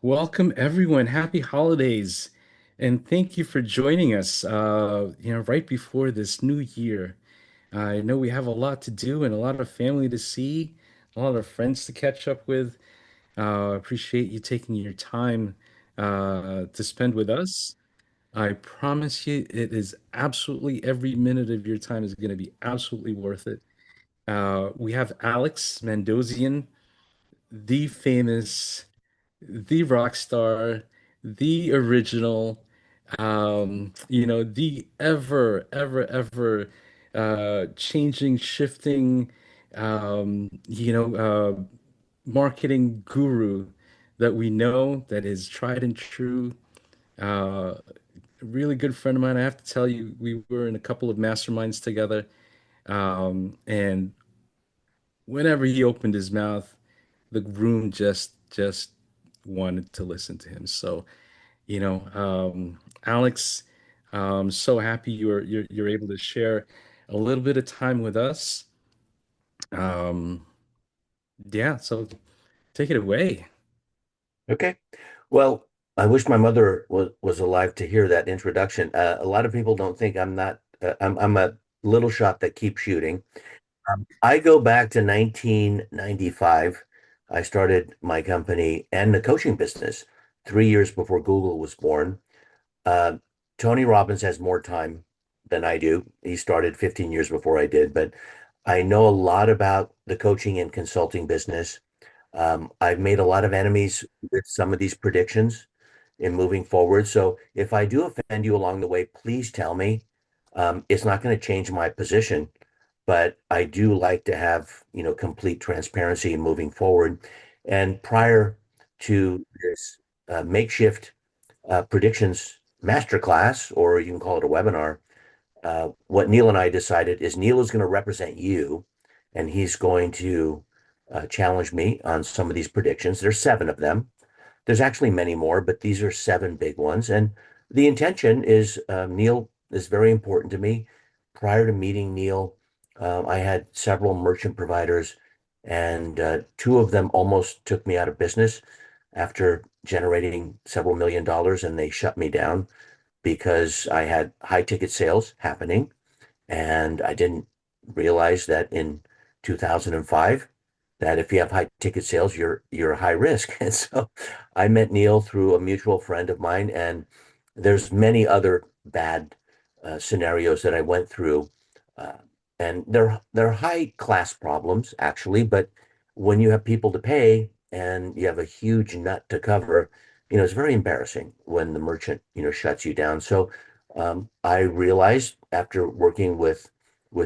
Welcome everyone. Happy holidays. And thank you for joining us, right before this new year. I know we have a lot to do and a lot of family to see, a lot of friends to catch up with. Appreciate you taking your time to spend with us. I promise you, it is absolutely every minute of your time is going to be absolutely worth it. We have Alex Mandossian, the famous, the rock star, the original, the ever changing, shifting, marketing guru that we know that is tried and true. A really good friend of mine. I have to tell you, we were in a couple of masterminds together, and whenever he opened his mouth, the room just wanted to listen to him. So, Alex, so happy you're able to share a little bit of time with us. Um, yeah, so take it away. Okay. Well, I wish my mother was alive to hear that introduction. A lot of people don't think I'm not. I'm a little shot that keeps shooting. I go back to 1995. I started my company and the coaching business 3 years before Google was born. Uh, Tony Robbins has more time than I do. He started 15 years before I did, but I know a lot about the coaching and consulting business. I've made a lot of enemies with some of these predictions in moving forward. So if I do offend you along the way, please tell me. It's not going to change my position, but I do like to have, complete transparency in moving forward. And prior to this makeshift predictions masterclass, or you can call it a webinar, what Neil and I decided is Neil is going to represent you, and he's going to challenge me on some of these predictions. There's seven of them. There's actually many more, but these are seven big ones. And the intention is Neil is very important to me. Prior to meeting Neil, I had several merchant providers, and two of them almost took me out of business after generating several $1 million, and they shut me down because I had high ticket sales happening. And I didn't realize that in 2005 that if you have high ticket sales, you're high risk. And so I met Neil through a mutual friend of mine, and there's many other bad scenarios that I went through, uh, and they're high class problems actually. But when you have people to pay and you have a huge nut to cover, it's very embarrassing when the merchant shuts you down. So I realized after working with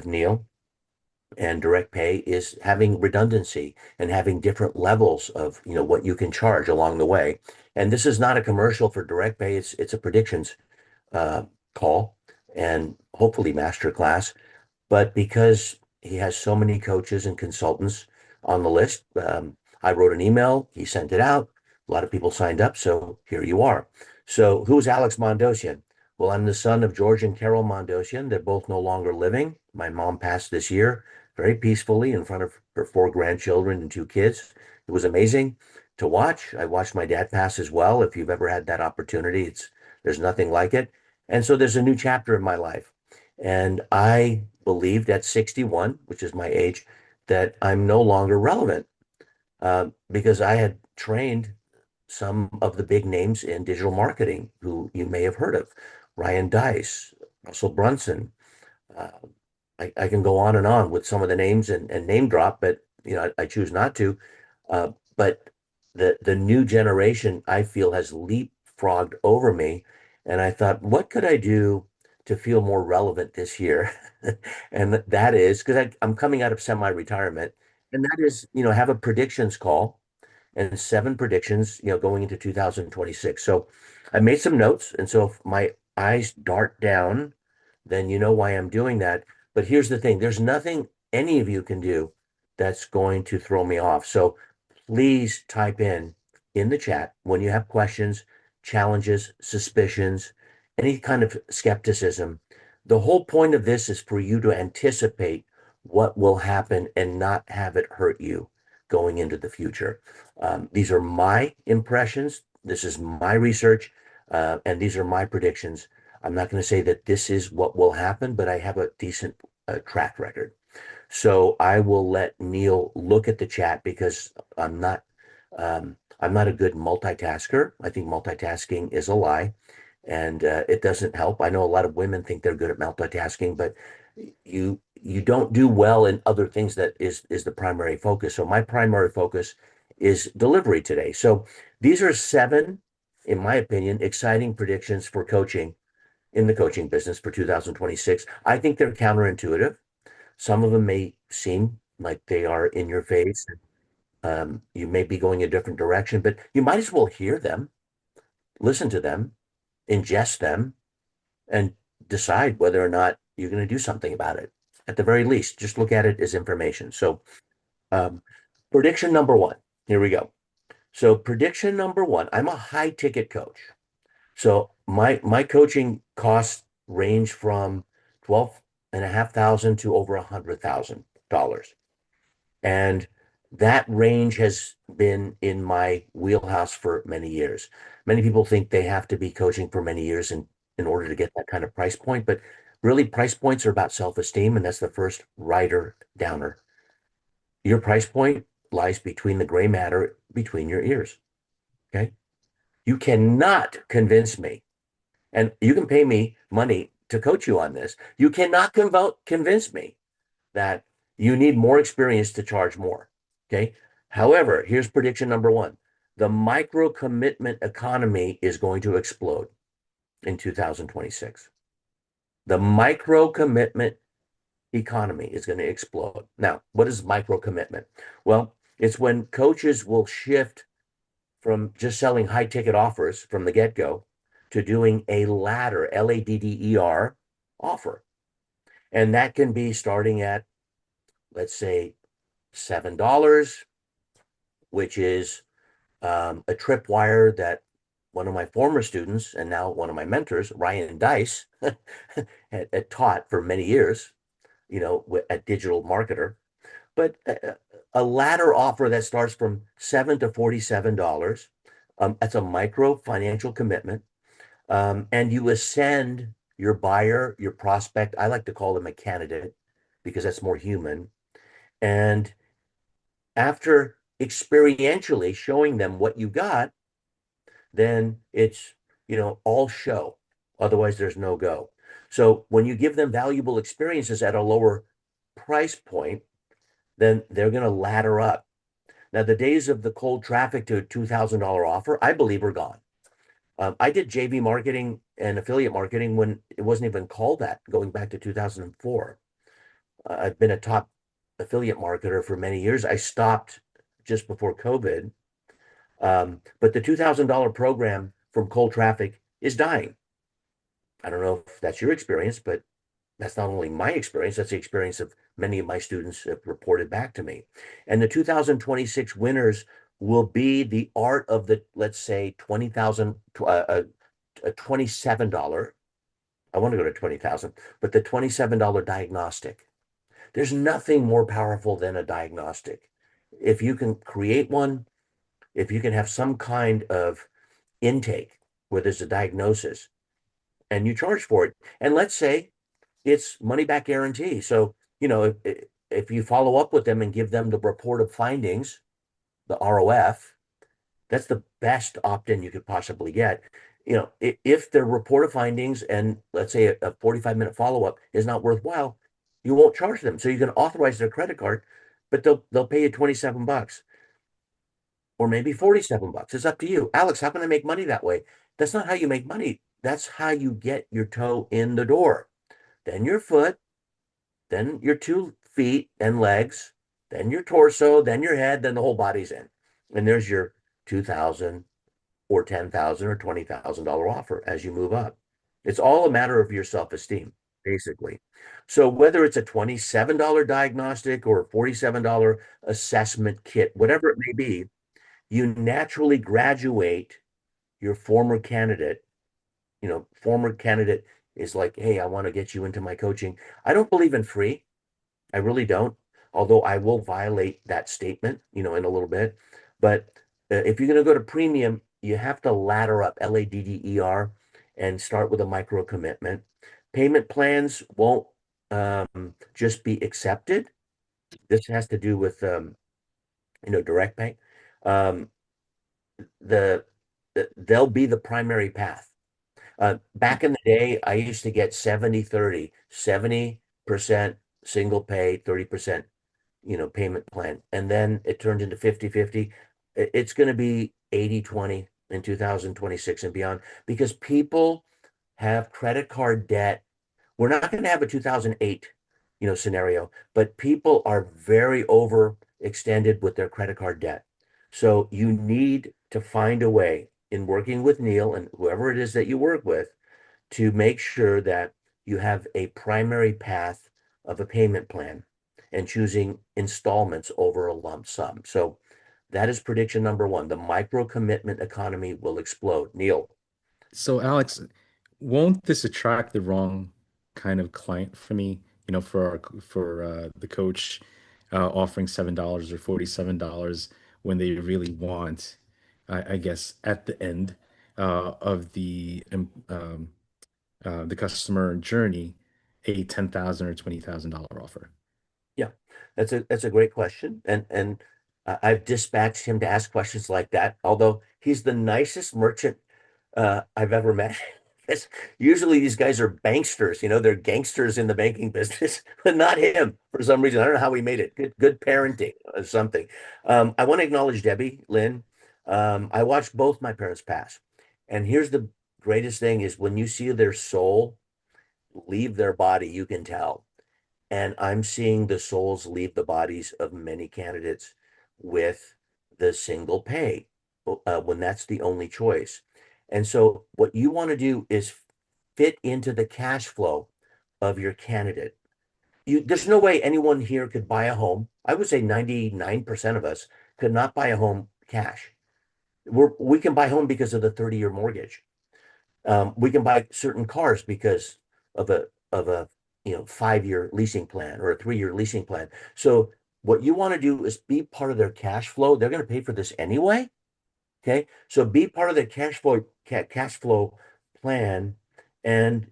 Neil and direct pay is having redundancy and having different levels of what you can charge along the way. And this is not a commercial for direct pay. It's a predictions uh, call and hopefully master class. But because he has so many coaches and consultants on the list, I wrote an email. He sent it out. A lot of people signed up. So here you are. So who's Alex Mandossian? Well, I'm the son of George and Carol Mandossian. They're both no longer living. My mom passed this year very peacefully in front of her four grandchildren and two kids. It was amazing to watch. I watched my dad pass as well. If you've ever had that opportunity, there's nothing like it. And so there's a new chapter in my life. And I believed at 61, which is my age, that I'm no longer relevant because I had trained some of the big names in digital marketing who you may have heard of, Ryan Dice, Russell Brunson. Uh, I can go on and on with some of the names and name drop, but I choose not to. But the new generation, I feel, has leapfrogged over me, and I thought, what could I do to feel more relevant this year? And that is because I'm coming out of semi-retirement, and that is, have a predictions call and seven predictions, going into 2026. So I made some notes, and so if my eyes dart down, then you know why I'm doing that. But here's the thing, there's nothing any of you can do that's going to throw me off. So please type in the chat when you have questions, challenges, suspicions, any kind of skepticism. The whole point of this is for you to anticipate what will happen and not have it hurt you going into the future. These are my impressions. This is my research, and these are my predictions. I'm not going to say that this is what will happen, but I have a decent track record. So I will let Neil look at the chat because I'm not a good multitasker. I think multitasking is a lie, and it doesn't help. I know a lot of women think they're good at multitasking, but you don't do well in other things that is the primary focus. So my primary focus is delivery today. So these are seven, in my opinion, exciting predictions for coaching in the coaching business for 2026. I think they're counterintuitive. Some of them may seem like they are in your face. You may be going a different direction, but you might as well hear them, listen to them, ingest them, and decide whether or not you're going to do something about it. At the very least, just look at it as information. So, um, prediction number one. Here we go. So, prediction number one. I'm a high ticket coach. So my coaching costs range from 12,500 to over $100,000. And that range has been in my wheelhouse for many years. Many people think they have to be coaching for many years in order to get that kind of price point, but really price points are about self-esteem, and that's the first rider downer. Your price point lies between the gray matter between your ears. Okay. You cannot convince me, and you can pay me money to coach you on this. You cannot convince me that you need more experience to charge more. Okay. However, here's prediction number one. The micro commitment economy is going to explode in 2026. The micro commitment economy is going to explode. Now, what is micro commitment? Well, it's when coaches will shift from just selling high ticket offers from the get go to doing a ladder, LADDER offer. And that can be starting at, let's say, $7, which is a tripwire that one of my former students and now one of my mentors, Ryan Dice, had taught for many years, at Digital Marketer. But a ladder offer that starts from $7 to $47, that's a micro financial commitment. And you ascend your buyer, your prospect. I like to call them a candidate because that's more human. And after experientially showing them what you got, then it's, all show. Otherwise, there's no go. So when you give them valuable experiences at a lower price point, then they're going to ladder up. Now, the days of the cold traffic to $2,000 offer, I believe, are gone. I did JV marketing and affiliate marketing when it wasn't even called that, going back to 2004. I've been a top affiliate marketer for many years. I stopped just before COVID. But the $2,000 program from cold traffic is dying. I don't know if that's your experience, but that's not only my experience, that's the experience of many of my students have reported back to me. And the 2026 winners will be the art of the, let's say, 20,000, $27. I want to go to 20,000, but the $27 diagnostic. There's nothing more powerful than a diagnostic. If you can create one, if you can have some kind of intake where there's a diagnosis and you charge for it, and let's say it's money back guarantee. So, if you follow up with them and give them the report of findings, the ROF, that's the best opt-in you could possibly get. If the report of findings and let's say a 45-minute follow-up is not worthwhile, you won't charge them. So you can authorize their credit card, but they'll pay you 27 bucks or maybe 47 bucks. It's up to you. Alex, how can I make money that way? That's not how you make money. That's how you get your toe in the door. Then your foot, then your 2 feet and legs, then your torso, then your head, then the whole body's in. And there's your 2,000 or 10,000 or $20,000 offer as you move up. It's all a matter of your self-esteem, basically. So whether it's a $27 diagnostic or a $47 assessment kit, whatever it may be, you naturally graduate your former candidate. Former candidate is like, hey, I want to get you into my coaching. I don't believe in free. I really don't. Although I will violate that statement, in a little bit. But if you're going to go to premium, you have to ladder up, ladder, and start with a micro commitment. Payment plans won't just be accepted. This has to do with direct pay. Um, the they'll be the primary path. Back in the day, I used to get 70-30, 70% single pay, 30% payment plan. And then it turned into 50-50. It's going to be 80-20 in 2026 and beyond because people have credit card debt. We're not going to have a 2008, scenario, but people are very overextended with their credit card debt. So you need to find a way in working with Neil and whoever it is that you work with to make sure that you have a primary path of a payment plan and choosing installments over a lump sum. So that is prediction number one. The micro commitment economy will explode. Neil. So, Alex, won't this attract the wrong kind of client for me? For the coach offering $7 or $47 when they really want, I guess, at the end of the customer journey, a $10,000 or $20,000 offer. Yeah, that's a great question. And I've dispatched him to ask questions like that, although he's the nicest merchant I've ever met. Yes, usually these guys are banksters, they're gangsters in the banking business, but not him for some reason. I don't know how he made it. Good parenting or something. I want to acknowledge Debbie, Lynn. I watched both my parents pass. And here's the greatest thing is when you see their soul leave their body, you can tell. And I'm seeing the souls leave the bodies of many candidates with the single pay when that's the only choice. And so, what you want to do is fit into the cash flow of your candidate. There's no way anyone here could buy a home. I would say 99% of us could not buy a home cash. We can buy a home because of the 30-year mortgage. We can buy certain cars because of a 5-year leasing plan or a 3-year leasing plan. So what you want to do is be part of their cash flow. They're going to pay for this anyway. Okay. So be part of the cash flow plan and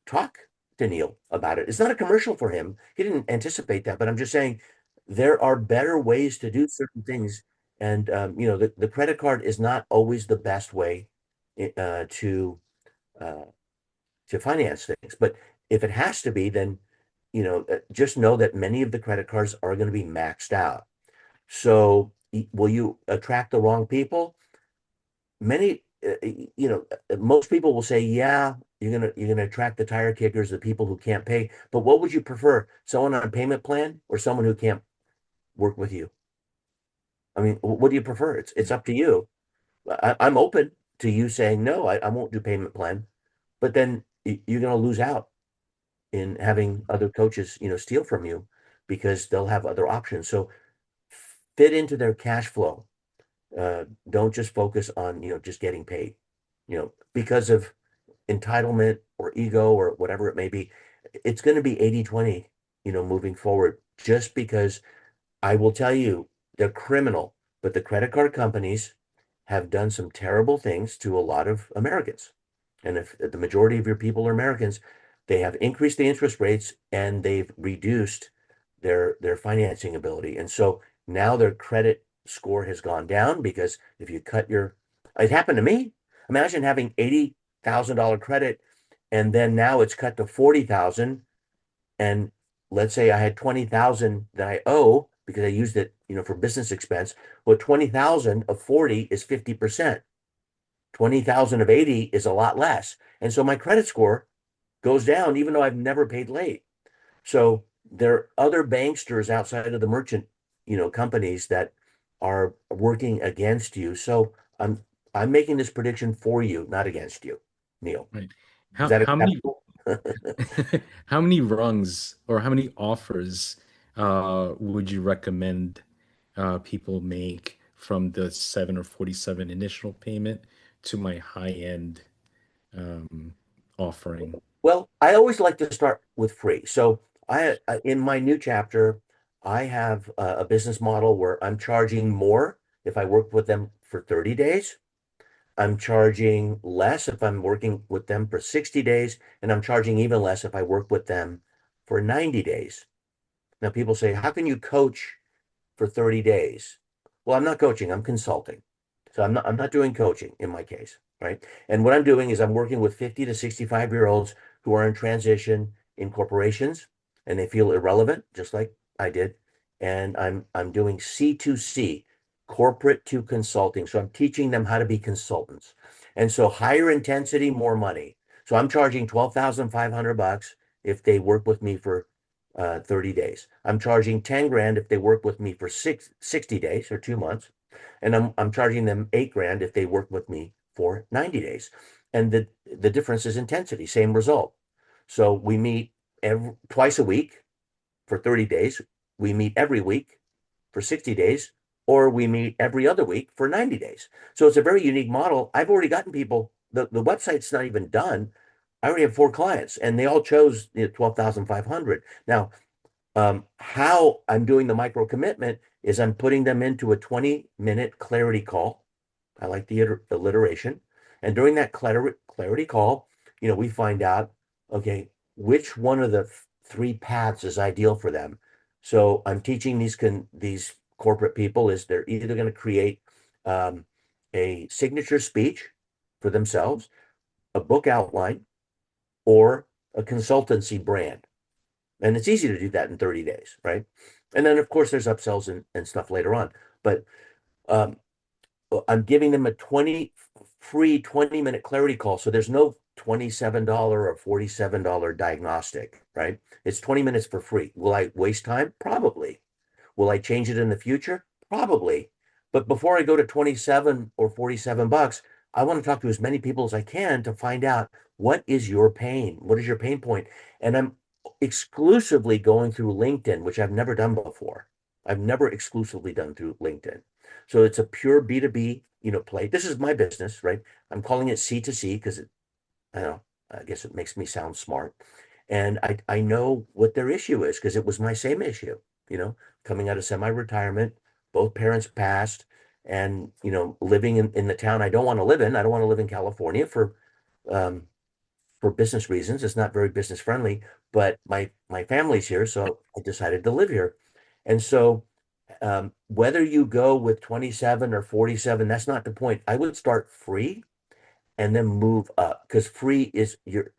talk to Neil about it. It's not a commercial for him. He didn't anticipate that, but I'm just saying there are better ways to do certain things. And the credit card is not always the best way uh, to uh, to finance things. But if it has to be, then just know that many of the credit cards are going to be maxed out. So will you attract the wrong people? Many, most people will say, yeah, you're gonna attract the tire kickers, the people who can't pay. But what would you prefer? Someone on a payment plan or someone who can't work with you? I mean, what do you prefer? It's up to you. I'm open to you saying no, I won't do payment plan, but then you're gonna lose out in having other coaches, steal from you because they'll have other options. So fit into their cash flow. Don't just focus on, just getting paid, because of entitlement or ego or whatever it may be. It's going to be 80-20, moving forward, just because I will tell you they're criminal, but the credit card companies have done some terrible things to a lot of Americans. And if the majority of your people are Americans, they have increased the interest rates and they've reduced their financing ability. And so now their credit score has gone down because if you cut it happened to me. Imagine having $80,000 credit and then now it's cut to 40,000 and let's say I had 20,000 that I owe because I used it, for business expense. Well, 20,000 of 40 is 50%. 20,000 of 80 is a lot less. And so my credit score goes down even though I've never paid late. So there are other banksters outside of the merchant, companies that are working against you. So I'm making this prediction for you, not against you, Neil. Right. Is How that how many acceptable? how many rungs or how many offers would you recommend people make from the 7 or 47 initial payment to my high end offering? Well, I always like to start with free. So in my new chapter, I have a business model where I'm charging more if I work with them for 30 days. I'm charging less if I'm working with them for 60 days, and I'm charging even less if I work with them for 90 days. Now, people say, how can you coach for 30 days? Well, I'm not coaching, I'm consulting. So I'm not doing coaching in my case, right? And what I'm doing is I'm working with 50 to 65-year-olds who are in transition in corporations and they feel irrelevant, just like I did. And I'm doing C2C, corporate to consulting. So I'm teaching them how to be consultants. And so higher intensity, more money. So I'm charging 12,500 bucks if they work with me for 30 days. I'm charging 10 grand if they work with me for 60 days or 2 months. And I'm charging them 8 grand if they work with me for 90 days. And the difference is intensity, same result. So we meet twice a week for 30 days. We meet every week for 60 days, or we meet every other week for 90 days. So it's a very unique model. I've already gotten people, the website's not even done. I already have 4 clients and they all chose 12,500. Now, how I'm doing the micro commitment is I'm putting them into a 20-minute clarity call. I like the alliteration. And during that clarity call, we find out, okay, which one of the three paths is ideal for them. So I'm teaching these corporate people is they're either going to create um, a signature speech for themselves, a book outline, or a consultancy brand. And it's easy to do that in 30 days, right? And then, of course, there's upsells and stuff later on. But um, I'm giving them a free 20-minute clarity call. So there's no $27 or $47 diagnostic, right? It's 20 minutes for free. Will I waste time? Probably. Will I change it in the future? Probably. But before I go to 27 or 47 bucks, I want to talk to as many people as I can to find out what is your pain? What is your pain point? And I'm exclusively going through LinkedIn, which I've never done before. I've never exclusively done through LinkedIn. So it's a pure B2B, play. This is my business, right? I'm calling it C2C because I don't know, I guess it makes me sound smart. And I know what their issue is because it was my same issue, you know, coming out of semi-retirement, both parents passed, and living in the town I don't want to live in. I don't want to live in California um for business reasons. It's not very business friendly, but my family's here, so I decided to live here. And so whether you go with 27 or 47, that's not the point. I would start free and then move up because free is your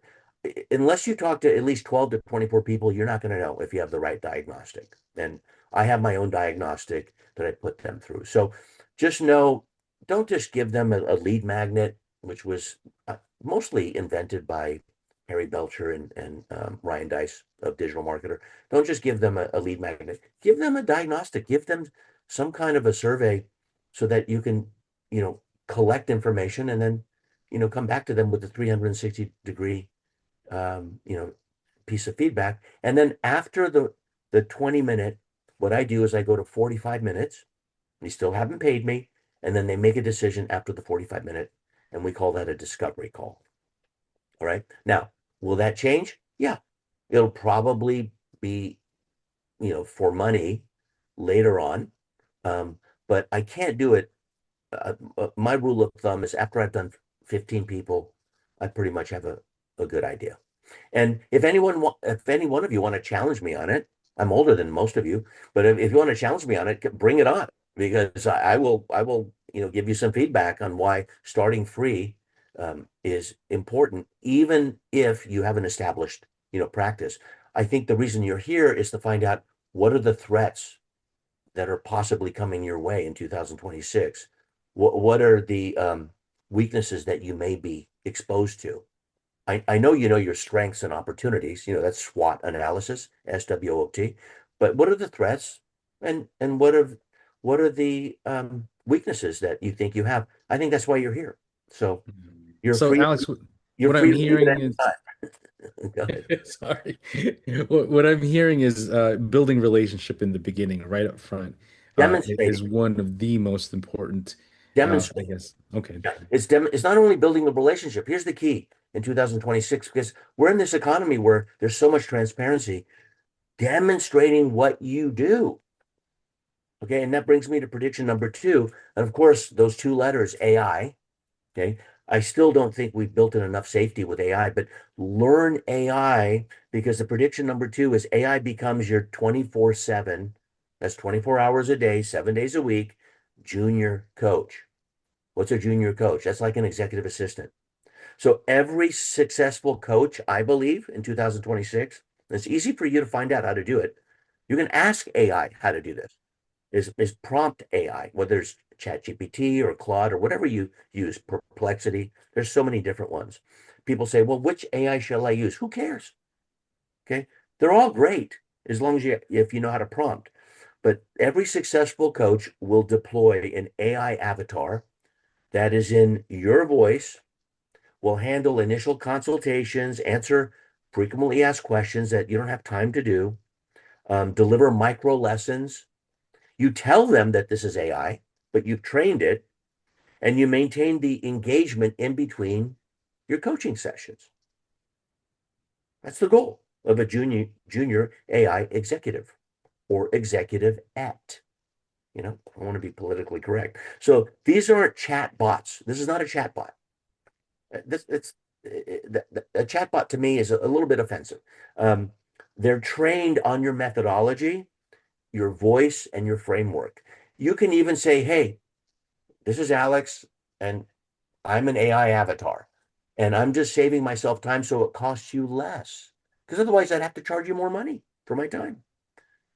unless you talk to at least 12 to 24 people, you're not going to know if you have the right diagnostic. And I have my own diagnostic that I put them through. So just know, don't just give them a lead magnet, which was mostly invented by Harry Belcher and Ryan Dice of Digital Marketer. Don't just give them a lead magnet. Give them a diagnostic. Give them some kind of a survey so that you can, collect information and then come back to them with a 360-degree, piece of feedback. And then after the 20-minute, what I do is I go to 45 minutes. They still haven't paid me. And then they make a decision after the 45-minute, and we call that a discovery call. All right. Now, will that change? Yeah. It'll probably be, for money later on. Um, but I can't do it my rule of thumb is after I've done 15 people, I pretty much have a good idea. And if any one of you want to challenge me on it, I'm older than most of you, but if you want to challenge me on it, bring it on because I will, give you some feedback on why starting free is important, even if you have an established, practice. I think the reason you're here is to find out what are the threats that are possibly coming your way in 2026? What are the weaknesses that you may be exposed to? I know you know your strengths and opportunities. That's SWOT analysis, SWOT. But what are the threats and what are the weaknesses that you think you have? I think that's why you're here. So you're So, free. Alex, You're what I'm free to leave at hearing any is, time. Go ahead. sorry, what I'm hearing is building relationship in the beginning, right up front, is Demonstrating. one of the most important, I Demonstrating. guess. Okay. Yeah, it's not only building the relationship. Here's the key in 2026, because we're in this economy where there's so much transparency, demonstrating what you do. Okay, and that brings me to prediction number two. And of course, those two letters, AI. Okay. I still don't think we've built in enough safety with AI, but learn AI because the prediction number two is AI becomes your 24/7, that's 24 hours a day, 7 days a week, junior coach. What's a junior coach? That's like an executive assistant. So every successful coach, I believe, in 2026, it's easy for you to find out how to do it. You can ask AI how to do this. Is prompt AI, whether it's ChatGPT or Claude or whatever you use, Perplexity. There's so many different ones. People say, well, which AI shall I use? Who cares? Okay. They're all great as long as if you know how to prompt. But every successful coach will deploy an AI avatar that is in your voice, will handle initial consultations, answer frequently asked questions that you don't have time to do, deliver micro lessons. You tell them that this is AI, but you've trained it and you maintain the engagement in between your coaching sessions. That's the goal of a junior AI executive or executive at. I want to be politically correct. So these aren't chat bots. This is not a chat bot. This it's a chat bot to me is a little bit offensive. Um, they're trained on your methodology, your voice, and your framework. You can even say, "Hey, this is Alex, and I'm an AI avatar, and I'm just saving myself time so it costs you less. Because otherwise, I'd have to charge you more money for my time."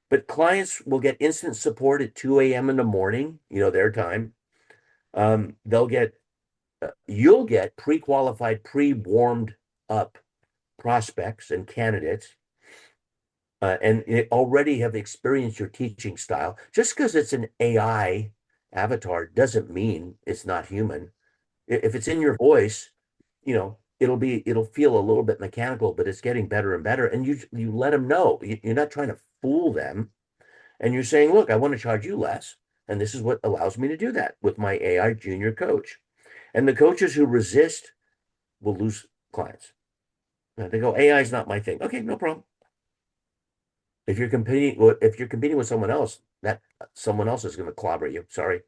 But clients will get instant support at 2 a.m. in the morning, their time. They'll get, you'll get pre-qualified, pre-warmed up prospects and candidates, and they already have experienced your teaching style. Just because it's an AI avatar doesn't mean it's not human. If it's in your voice, it'll feel a little bit mechanical, but it's getting better and better. And you let them know you're not trying to fool them, and you're saying, look, I want to charge you less, and this is what allows me to do that with my AI junior coach. And the coaches who resist will lose clients. They go, AI is not my thing. Okay, no problem. If you're competing with someone else, that someone else is going to clobber you. Sorry.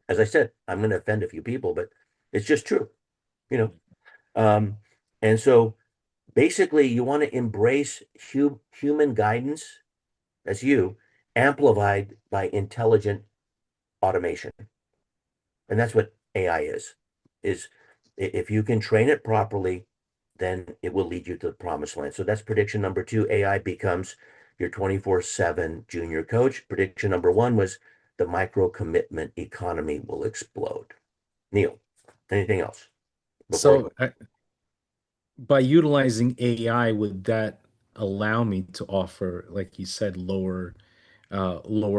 As I said, I'm going to offend a few people, but it's just true, you know. Um, and so basically, you want to embrace human guidance, that's you, amplified by intelligent automation. And that's what AI is if you can train it properly, then it will lead you to the promised land. So that's prediction number two. AI becomes your 24/7 junior coach. Prediction number one was the micro commitment economy will explode. Neil, anything else before we So by utilizing AI, would that allow me to offer, like you said, lower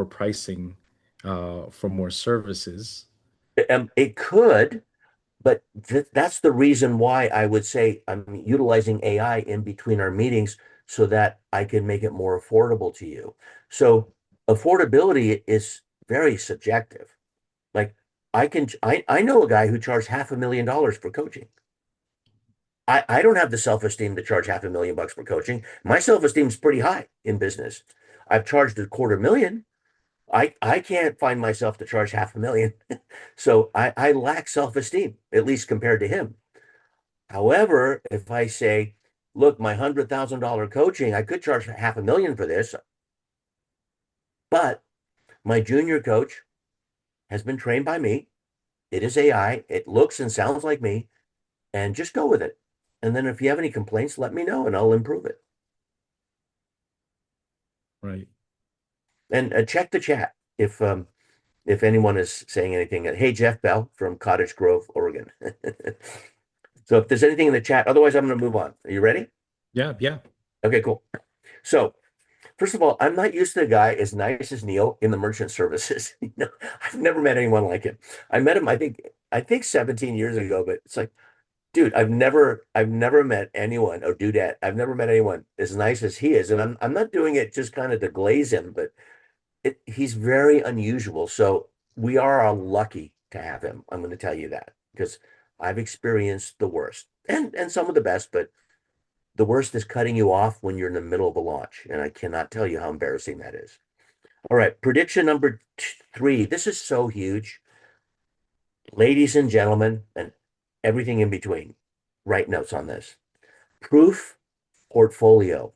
pricing for more services? go? It could, but that's the reason why I would say I'm utilizing AI in between our meetings so that I can make it more affordable to you. So affordability is very subjective. Like I know a guy who charged $500,000 for coaching. I don't have the self-esteem to charge $500,000 for coaching. My self-esteem is pretty high in business. I've charged a quarter million. I can't find myself to charge 500,000. So I lack self-esteem, at least compared to him. However, if I say, look, my $100,000 coaching, I could charge 500,000 for this, but my junior coach has been trained by me. It is AI. It looks and sounds like me, and just go with it. And then if you have any complaints, let me know and I'll improve it. Right. And check the chat if anyone is saying anything. Hey, Jeff Bell from Cottage Grove, Oregon. So if there's anything in the chat, otherwise I'm going to move on. Are you ready? Yeah, yeah. Okay, cool. So first of all, I'm not used to a guy as nice as Neil in the merchant services. I've never met anyone like him. I met him, I think 17 years ago, but it's like, dude, I've never met anyone or dudette. I've never met anyone as nice as he is. And I'm not doing it just kind of to glaze him, but he's very unusual. So we are lucky to have him. I'm going to tell you that because I've experienced the worst and some of the best, but the worst is cutting you off when you're in the middle of a launch. And I cannot tell you how embarrassing that is. All right. Prediction number three. This is so huge. Ladies and gentlemen, and everything in between, write notes on this. Proof portfolio.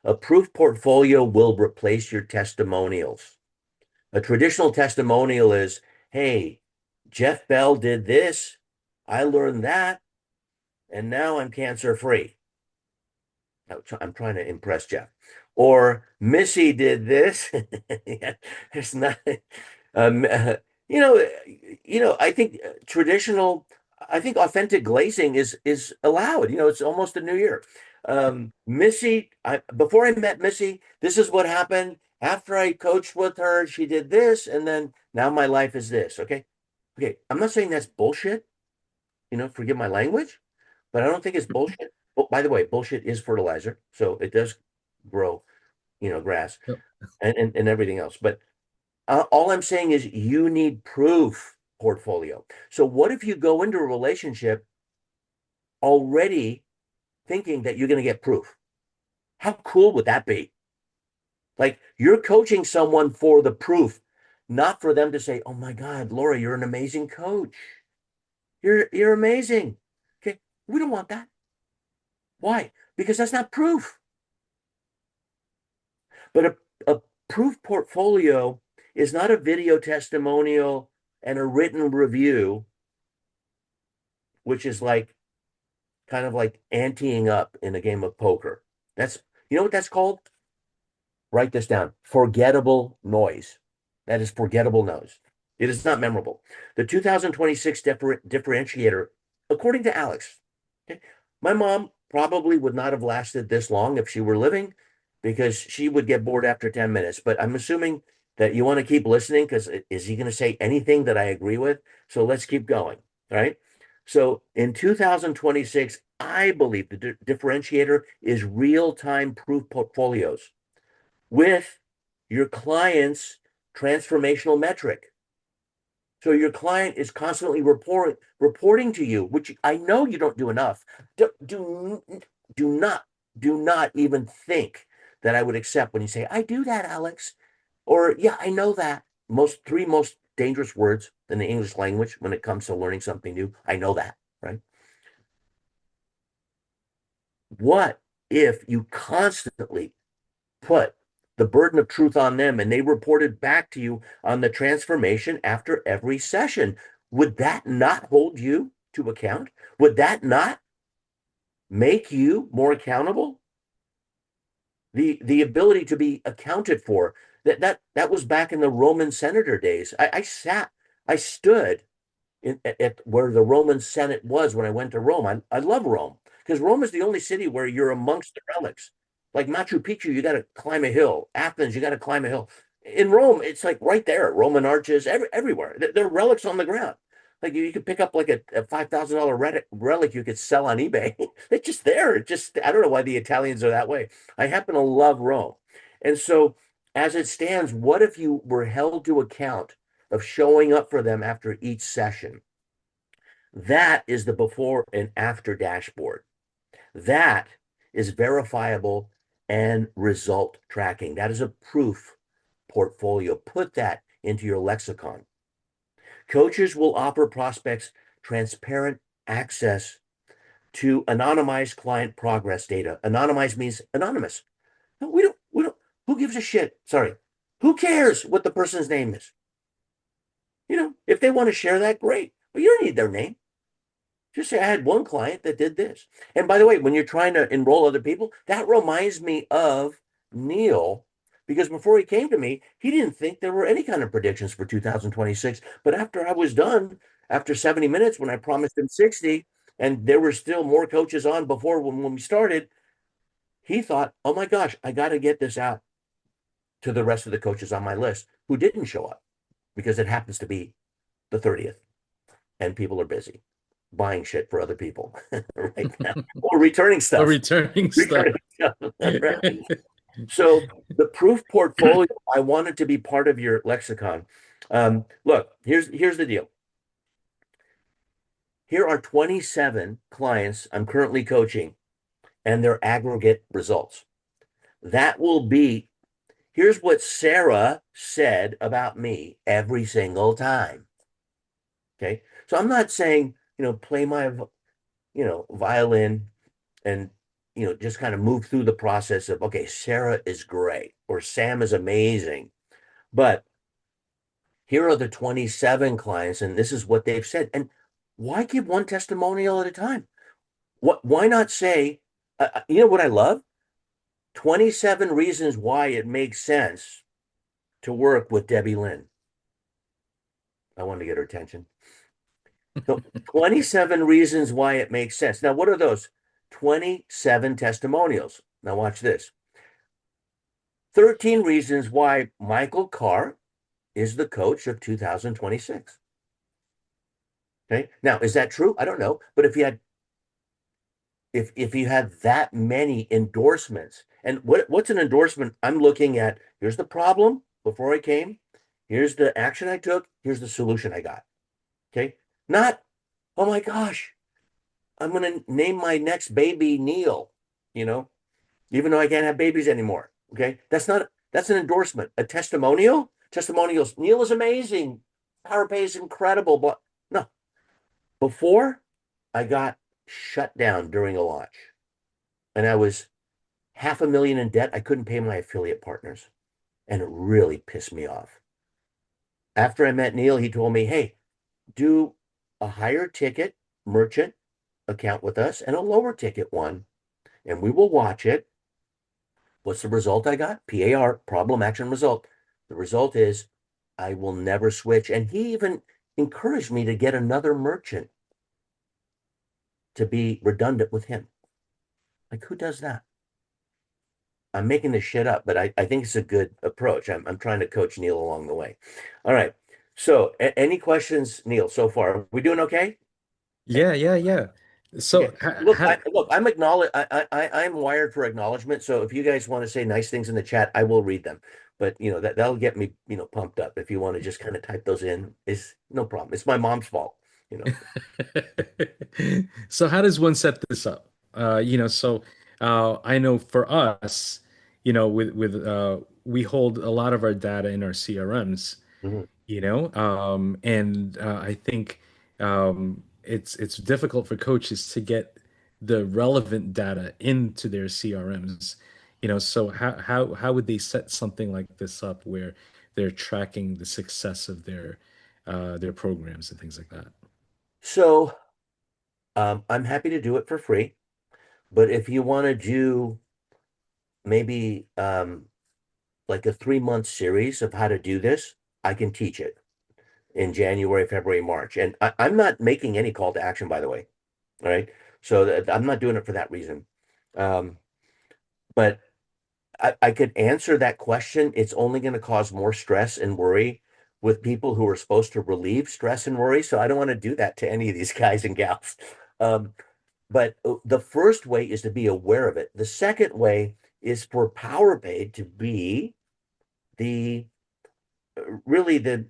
A proof portfolio will replace your testimonials. A traditional testimonial is, hey, Jeff Bell did this, I learned that, and now I'm cancer free. I'm trying to impress Jeff. Or Missy did this. It's not, um, uh, you know, I think traditional, I think authentic glazing is allowed. It's almost a new year. Missy, before I met Missy, this is what happened. After I coached with her, she did this, and then now my life is this. Okay, okay. I'm not saying that's bullshit. Forgive my language, but I don't think it's bullshit. Oh, by the way, bullshit is fertilizer, so it does grow, grass Yep. and everything else. But all I'm saying is you need proof portfolio. So what if you go into a relationship already thinking that you're going to get proof? How cool would that be? Like you're coaching someone for the proof, not for them to say, "Oh my God, Laura, you're an amazing coach. You're amazing." Okay, we don't want that. Why? Because that's not proof. But a proof portfolio is not a video testimonial and a written review, which is like kind of like anteing up in a game of poker. You know what that's called? Write this down. Forgettable noise. That is forgettable noise. It is not memorable. The 2026 differentiator, according to Alex, okay, my mom probably would not have lasted this long if she were living because she would get bored after 10 minutes. But I'm assuming that you want to keep listening because is he going to say anything that I agree with? So let's keep going. All right. So in 2026, I believe the differentiator is real time proof portfolios with your client's transformational metric. So your client is constantly reporting to you, which I know you don't do enough. Do not do not even think that I would accept when you say, I do that, Alex. Or yeah, I know that. Three most dangerous words in the English language when it comes to learning something new. I know that, right? What if you constantly put the burden of truth on them and they reported back to you on the transformation after every session? Would that not hold you to account? Would that not make you more accountable? The ability to be accounted for. That was back in the Roman senator days. I stood at where the Roman Senate was when I went to Rome. I love Rome because Rome is the only city where you're amongst the relics. Like Machu Picchu, you got to climb a hill. Athens, you got to climb a hill. In Rome, it's like right there, Roman arches everywhere. They're relics on the ground. Like you could pick up like a $5,000 relic you could sell on eBay. It's just there. I don't know why the Italians are that way. I happen to love Rome. And so as it stands, what if you were held to account of showing up for them after each session? That is the before and after dashboard. That is verifiable and result tracking. That is a proof portfolio. Put that into your lexicon. Coaches will offer prospects transparent access to anonymized client progress data. Anonymized means anonymous. No, we don't, who gives a shit? Sorry. Who cares what the person's name is? If they want to share that, great. But you don't need their name. Just say, I had one client that did this. And by the way, when you're trying to enroll other people, that reminds me of Neil, because before he came to me, he didn't think there were any kind of predictions for 2026. But after I was done, after 70 minutes, when I promised him 60, and there were still more coaches on before when we started, he thought, oh my gosh, I got to get this out to the rest of the coaches on my list who didn't show up because it happens to be the 30th and people are busy buying shit for other people right now or returning Or stuff. returning stuff. Returning stuff. Right. So the proof portfolio, I want it to be part of your lexicon. Look, here's the deal. Here are 27 clients I'm currently coaching and their aggregate results. That will be, here's what Sarah said about me every single time. Okay. So I'm not saying, play my, violin and, just kind of move through the process of, okay, Sarah is great or Sam is amazing. But here are the 27 clients, and this is what they've said. And why give one testimonial at a time? Why not say, you know what I love? 27 reasons why it makes sense to work with Debbie Lynn. I wanted to get her attention. So 27 reasons why it makes sense. Now, what are those? 27 testimonials. Now, watch this. 13 reasons why Michael Carr is the coach of 2026. Okay. Now, is that true? I don't know. But if you had that many endorsements, and what's an endorsement? I'm looking at here's the problem before I came, here's the action I took, here's the solution I got. Okay. Not, oh my gosh, I'm going to name my next baby Neil, you know, even though I can't have babies anymore. Okay. That's an endorsement, a testimonial. Testimonials. Neil is amazing. Power pay is incredible. But no, before I got shut down during a launch and I was 500,000 in debt, I couldn't pay my affiliate partners. And it really pissed me off. After I met Neil, he told me, hey, do a higher ticket merchant account with us and a lower ticket one, and we will watch it. What's the result I got? PAR, problem, action, result. The result is I will never switch. And he even encouraged me to get another merchant to be redundant with him. Like, who does that? I'm making this shit up, but I think it's a good approach. I'm trying to coach Neil along the way. All right. So, any questions, Neil, so far? Are we doing okay? Yeah, yeah, yeah. Okay. So, Look, I'm acknowledge I'm wired for acknowledgement. So if you guys want to say nice things in the chat, I will read them. But that'll get me, pumped up. If you want to just kind of type those in, is no problem. It's my mom's fault, you know. so how does one set this up? I know for us, we hold a lot of our data in our CRMs, Mhm. and I think it's difficult for coaches to get the relevant data into their CRMs. So how would they set something like this up where they're tracking the success of their programs and things like that? So I'm happy to do it for free. But if you want to do maybe like a 3 month series of how to do this, I can teach it in January, February, March. And I'm not making any call to action, by the way. All right. So I'm not doing it for that reason. Um, but I could answer that question. It's only going to cause more stress and worry with people who are supposed to relieve stress and worry. So I don't want to do that to any of these guys and gals. Um, but the first way is to be aware of it. The second way is for PowerPay to be the really the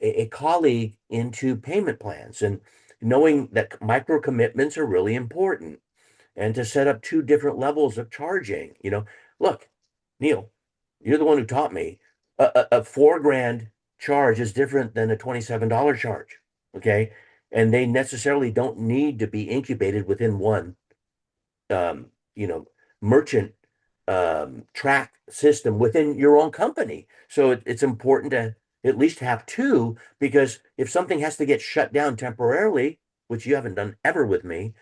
a colleague into payment plans and knowing that micro commitments are really important and to set up two different levels of charging. Look, Neil, you're the one who taught me a 4 grand charge is different than a $27 charge. Okay. And they necessarily don't need to be incubated within one, um, you know, merchant track system within your own company. So it's important to at least have two, because if something has to get shut down temporarily, which you haven't done ever with me,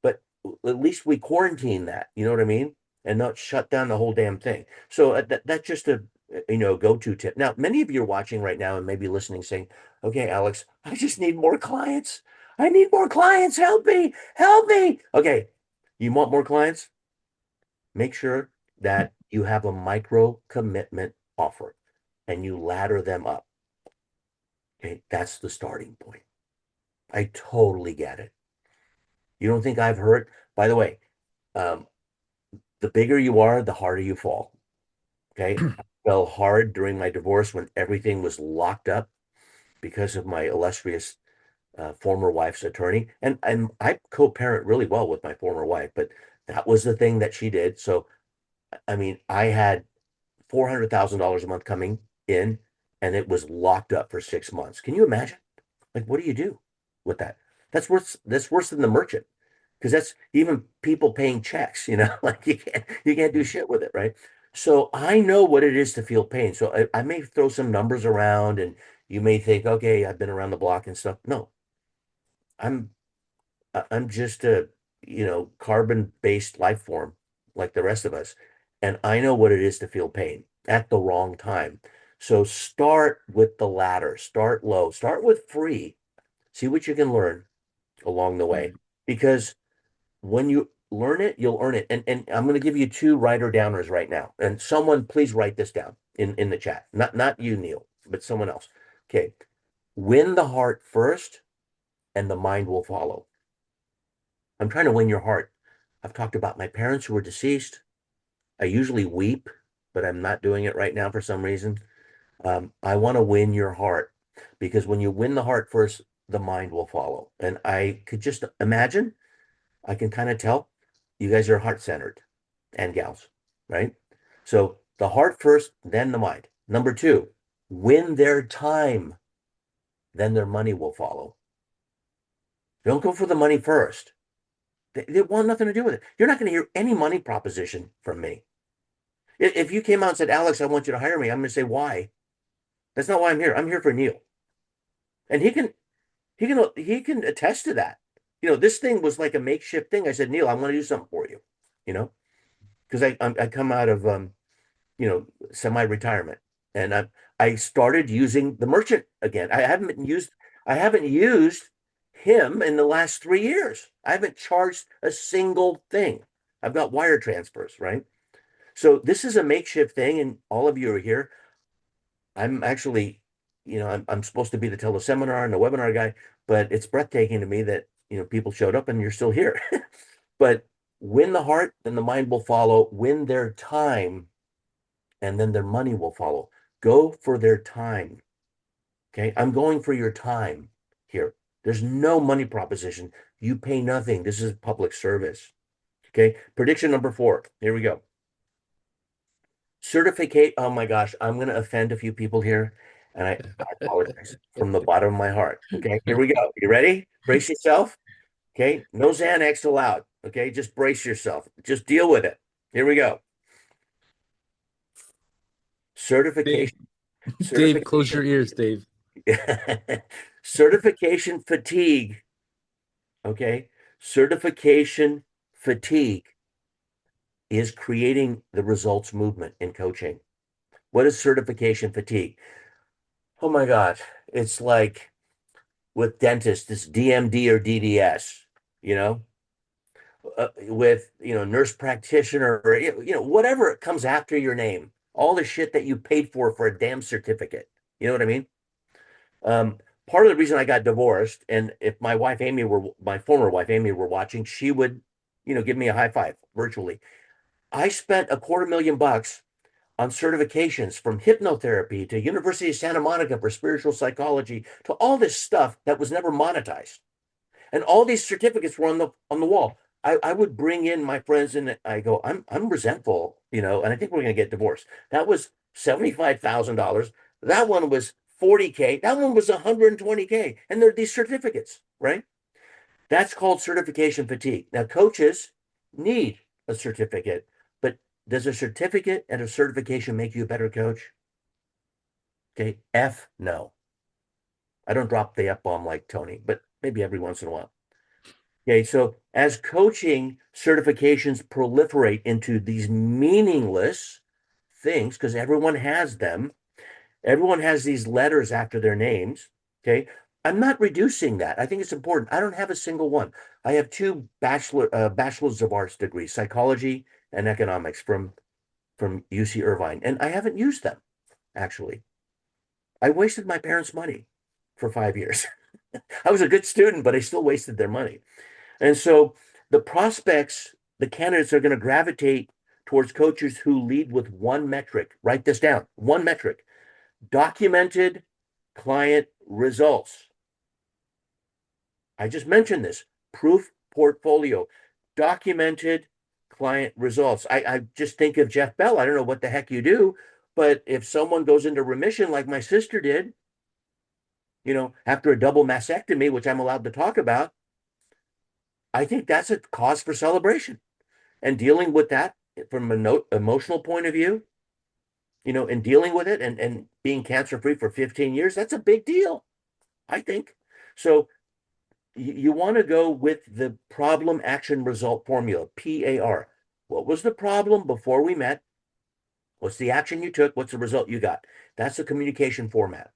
but at least we quarantine that, you know what I mean? And not shut down the whole damn thing. So that's just a go-to tip. Now, many of you are watching right now and maybe listening, saying, "Okay, Alex, I just need more clients. I need more clients. Help me, help me." Okay, you want more clients? Make sure that you have a micro commitment offer and you ladder them up. Okay, that's the starting point. I totally get it. You don't think I've heard? By the way, um, the bigger you are, the harder you fall. Okay, I fell hard during my divorce when everything was locked up because of my illustrious former wife's attorney, and I co-parent really well with my former wife, but that was the thing that she did. So I mean, I had $400,000 a month coming in, and it was locked up for 6 months. Can you imagine? Like, what do you do with that? That's worse than the merchant because that's even people paying checks, like you can't do shit with it, right? So I know what it is to feel pain. So I may throw some numbers around and you may think, okay, I've been around the block and stuff. No, I'm I'm just a, carbon-based life form like the rest of us. And I know what it is to feel pain at the wrong time. So start with the latter, start low, start with free, see what you can learn along the way. Right. Because when you learn it, you'll earn it. And I'm going to give you two writer downers right now. And someone please write this down in the chat. Not you, Neil, but someone else. Okay. Win the heart first, and the mind will follow. I'm trying to win your heart. I've talked about my parents who were deceased. I usually weep, but I'm not doing it right now for some reason. I want to win your heart because when you win the heart first, the mind will follow. And I could just imagine, I can kind of tell you guys are heart centered and gals, right? So the heart first, then the mind. Number two, win their time, then their money will follow. Don't go for the money first. They want nothing to do with it. You're not going to hear any money proposition from me. If you came out and said, Alex, I want you to hire me, I'm going to say, why? That's not why I'm here. I'm here for Neil. And he can attest to that. This thing was like a makeshift thing. I said, Neil, I want to do something for you, you know, because I come out of semi-retirement and I started using the merchant again. I haven't used him in the last 3 years. I haven't charged a single thing. I've got wire transfers, right? So this is a makeshift thing, and all of you are here. I'm actually, I'm supposed to be the teleseminar and the webinar guy, but it's breathtaking to me that, people showed up and you're still here. But win the heart, then the mind will follow. Win their time, and then their money will follow. Go for their time. Okay. I'm going for your time here. There's no money proposition. You pay nothing. This is public service. Okay. Prediction number 4. Here we go. Certificate. Oh my gosh, I'm going to offend a few people here, and I apologize from the bottom of my heart. Okay, here we go. You ready? Brace yourself. Okay, no Xanax allowed. Okay, just brace yourself. Just deal with it. Here we go. Dave, Certification. Dave, close Certification. your ears, Dave. Certification fatigue. Okay, certification fatigue is creating the results movement in coaching. What is certification fatigue? Oh my God, it's like with dentists, it's DMD or DDS, you know, with, nurse practitioner or, whatever it comes after your name, all the shit that you paid for a damn certificate. You know what I mean? Um, Part of the reason I got divorced, and if my former wife, Amy, were watching, she would, give me a high five virtually. I spent $250,000 on certifications from hypnotherapy to University of Santa Monica for spiritual psychology to all this stuff that was never monetized. And all these certificates were on the wall. I would bring in my friends and I go, I'm resentful, and I think we're gonna get divorced. That was $75,000. That one was 40K. That one was 120K. And there are these certificates, right? That's called certification fatigue. Now, coaches need a certificate, but does a certificate and a certification make you a better coach? Okay, F no. I don't drop the F bomb like Tony, but maybe every once in a while. Okay, so as coaching certifications proliferate into these meaningless things, because everyone has these letters after their names. Okay, I'm not reducing that. I think it's important. I don't have a single one. I have two bachelor's of arts degrees, psychology and economics from UC Irvine, and I haven't used them actually. I wasted my parents' money for 5 years. I was a good student, but I still wasted their money. And so the prospects, the candidates are going to gravitate towards coaches who lead with one metric. Write this down. One metric: documented client results. I just mentioned this. Proof portfolio, documented client results. I just think of Jeff Bell. I don't know what the heck you do, But if someone goes into remission like my sister did, after a double mastectomy, which I'm allowed to talk about, I think that's a cause for celebration. And dealing with that from an emotional point of view, and dealing with it and being cancer free for 15 years, that's a big deal, I think. So you want to go with the problem action result formula, PAR. What was the problem before we met? What's the action you took? What's the result you got? That's the communication format.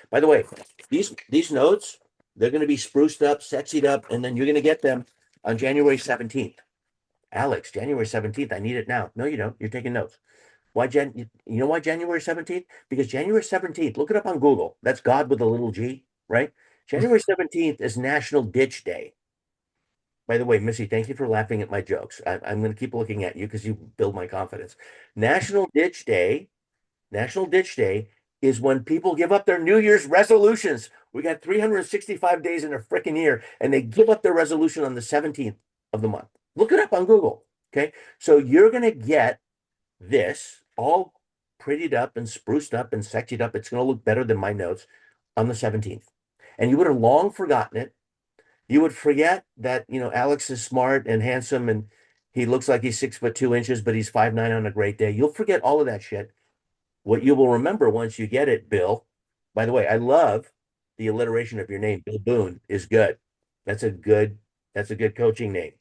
By the way, these notes, they're going to be spruced up, sexied up, and then you're going to get them on January 17th. Alex, January 17th, I need it now. No, you don't. You're taking notes. You know why January 17th? Because January 17th, look it up on Google. That's God with a little G, right? January 17th is National Ditch Day. By the way, Missy, thank you for laughing at my jokes. I'm going to keep looking at you because you build my confidence. National Ditch Day, National Ditch Day is when people give up their New Year's resolutions. We got 365 days in a freaking year, and they give up their resolution on the 17th of the month. Look it up on Google. Okay. So you're going to get this all prettied up and spruced up and sexied up. It's going to look better than my notes on the 17th. And you would have long forgotten it. You would forget that, Alex is smart and handsome and he looks like he's 6'2" but he's 5'9" on a great day. You'll forget all of that shit. What you will remember once you get it, Bill, by the way, I love the alliteration of your name. Bill Boone is good. That's a good, that's a good coaching name.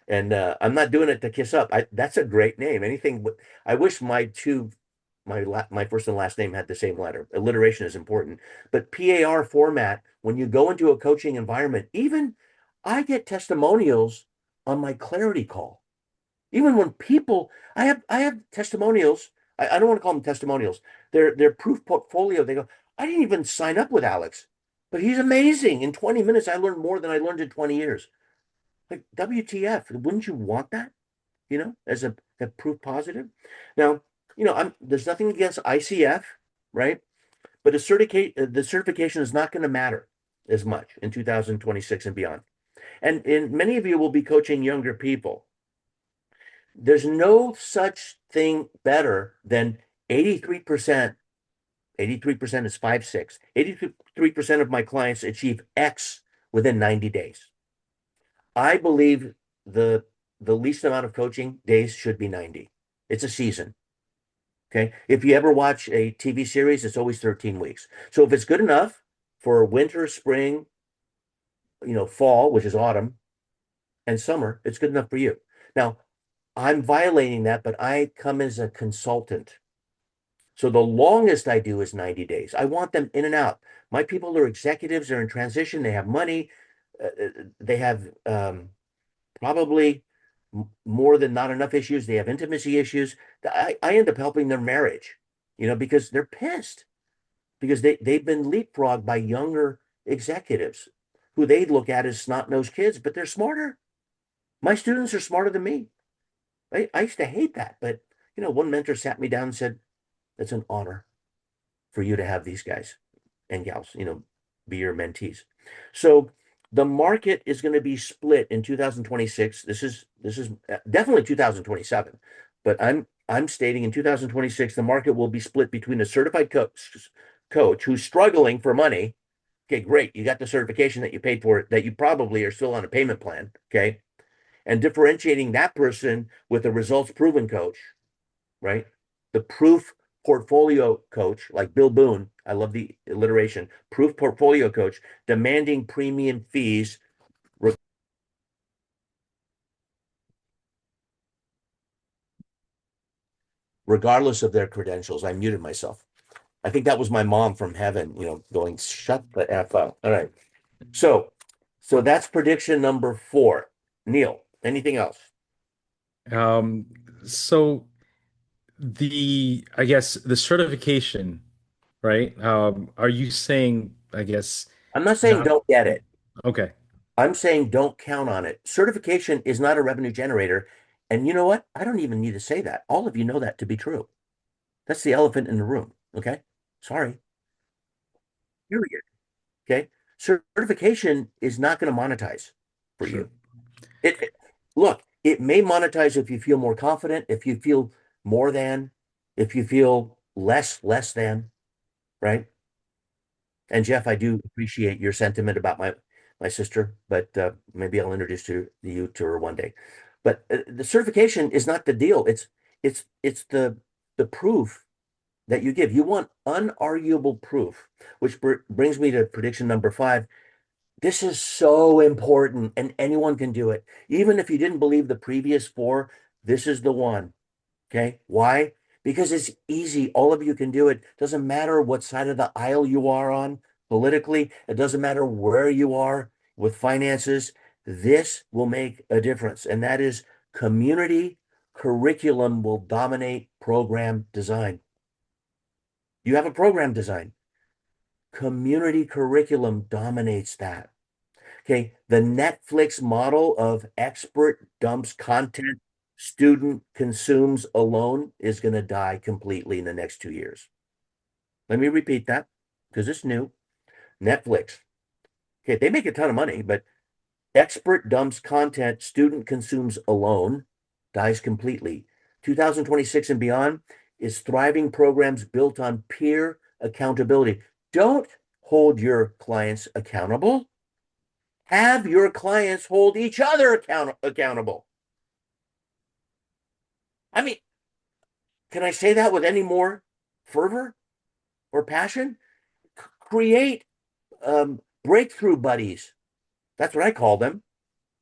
And I'm not doing it to kiss up. That's a great name. I wish my first and last name had the same letter. Alliteration is important. But PAR format, when you go into a coaching environment, even I get testimonials on my clarity call. Even when people, I have testimonials. I don't want to call them testimonials. They're proof portfolio. They go, I didn't even sign up with Alex, but he's amazing. In 20 minutes, I learned more than I learned in 20 years. Like WTF? Wouldn't you want that? As a proof positive. Now, there's nothing against ICF, right? But the certification is not going to matter as much in 2026 and beyond. And many of you will be coaching younger people. There's no such thing better than 83%. 83% is 5, 6. 83% of my clients achieve X within 90 days. I believe the the least amount of coaching days should be 90. It's a season. Okay. If you ever watch a TV series, it's always 13 weeks. So if it's good enough for winter, spring, fall, which is autumn, and summer, it's good enough for you. Now, I'm violating that, but I come as a consultant. So the longest I do is 90 days. I want them in and out. My people are executives, they're in transition, they have money, they have probably more than not enough issues. They have intimacy issues. I end up helping their marriage, because they're pissed because they've been leapfrogged by younger executives who they look at as snot-nosed kids, but they're smarter. My students are smarter than me. I used to hate that, but one mentor sat me down and said, "It's an honor for you to have these guys and gals, be your mentees." So the market is going to be split in 2026. This is definitely 2027, but I'm stating in 2026 the market will be split between a certified coach who's struggling for money. Okay, great. You got the certification that you paid for, that you probably are still on a payment plan. Okay. And differentiating that person with a results proven coach, right? The proof portfolio coach, like Bill Boone, I love the alliteration, proof portfolio coach, demanding premium fees regardless of their credentials. I muted myself. I think that was my mom from heaven, going, shut the F up. All right. So that's prediction number 4. Neil, anything else? Um, so I guess the certification, right? Are you saying, I guess, I'm not saying not don't get it. okay, I'm saying don't count on it. Certification is not a revenue generator. And you know what? I don't even need to say that. All of you know that to be true. That's the elephant in the room. Okay. Sorry. Period. Okay. Certification is not going to monetize for sure. you. Look, it may monetize if you feel more confident, if you feel more than, if you feel less than, right? And Jeff, I do appreciate your sentiment about my sister, but maybe I'll introduce you to her one day. But the certification is not the deal. It's the proof that you give. You want unarguable proof, which brings me to prediction number five. This is so important, and anyone can do it. Even if you didn't believe the previous four, this is the one. Okay. Why? Because it's easy. All of you can do it. Doesn't matter what side of the aisle you are on politically. It doesn't matter where you are with finances. This will make a difference. And that is community curriculum will dominate program design. You have a program design. Community curriculum dominates that. Okay. The Netflix model of expert dumps content, student consumes alone is going to die completely in the next 2 years. Let me repeat that because it's new. Netflix. Okay. They make a ton of money, but expert dumps content, student consumes alone dies completely. 2026 and beyond is thriving programs built on peer accountability. Don't hold your clients accountable. Have your clients hold each other accountable. I mean, can I say that with any more fervor or passion? Create breakthrough buddies. That's what I call them.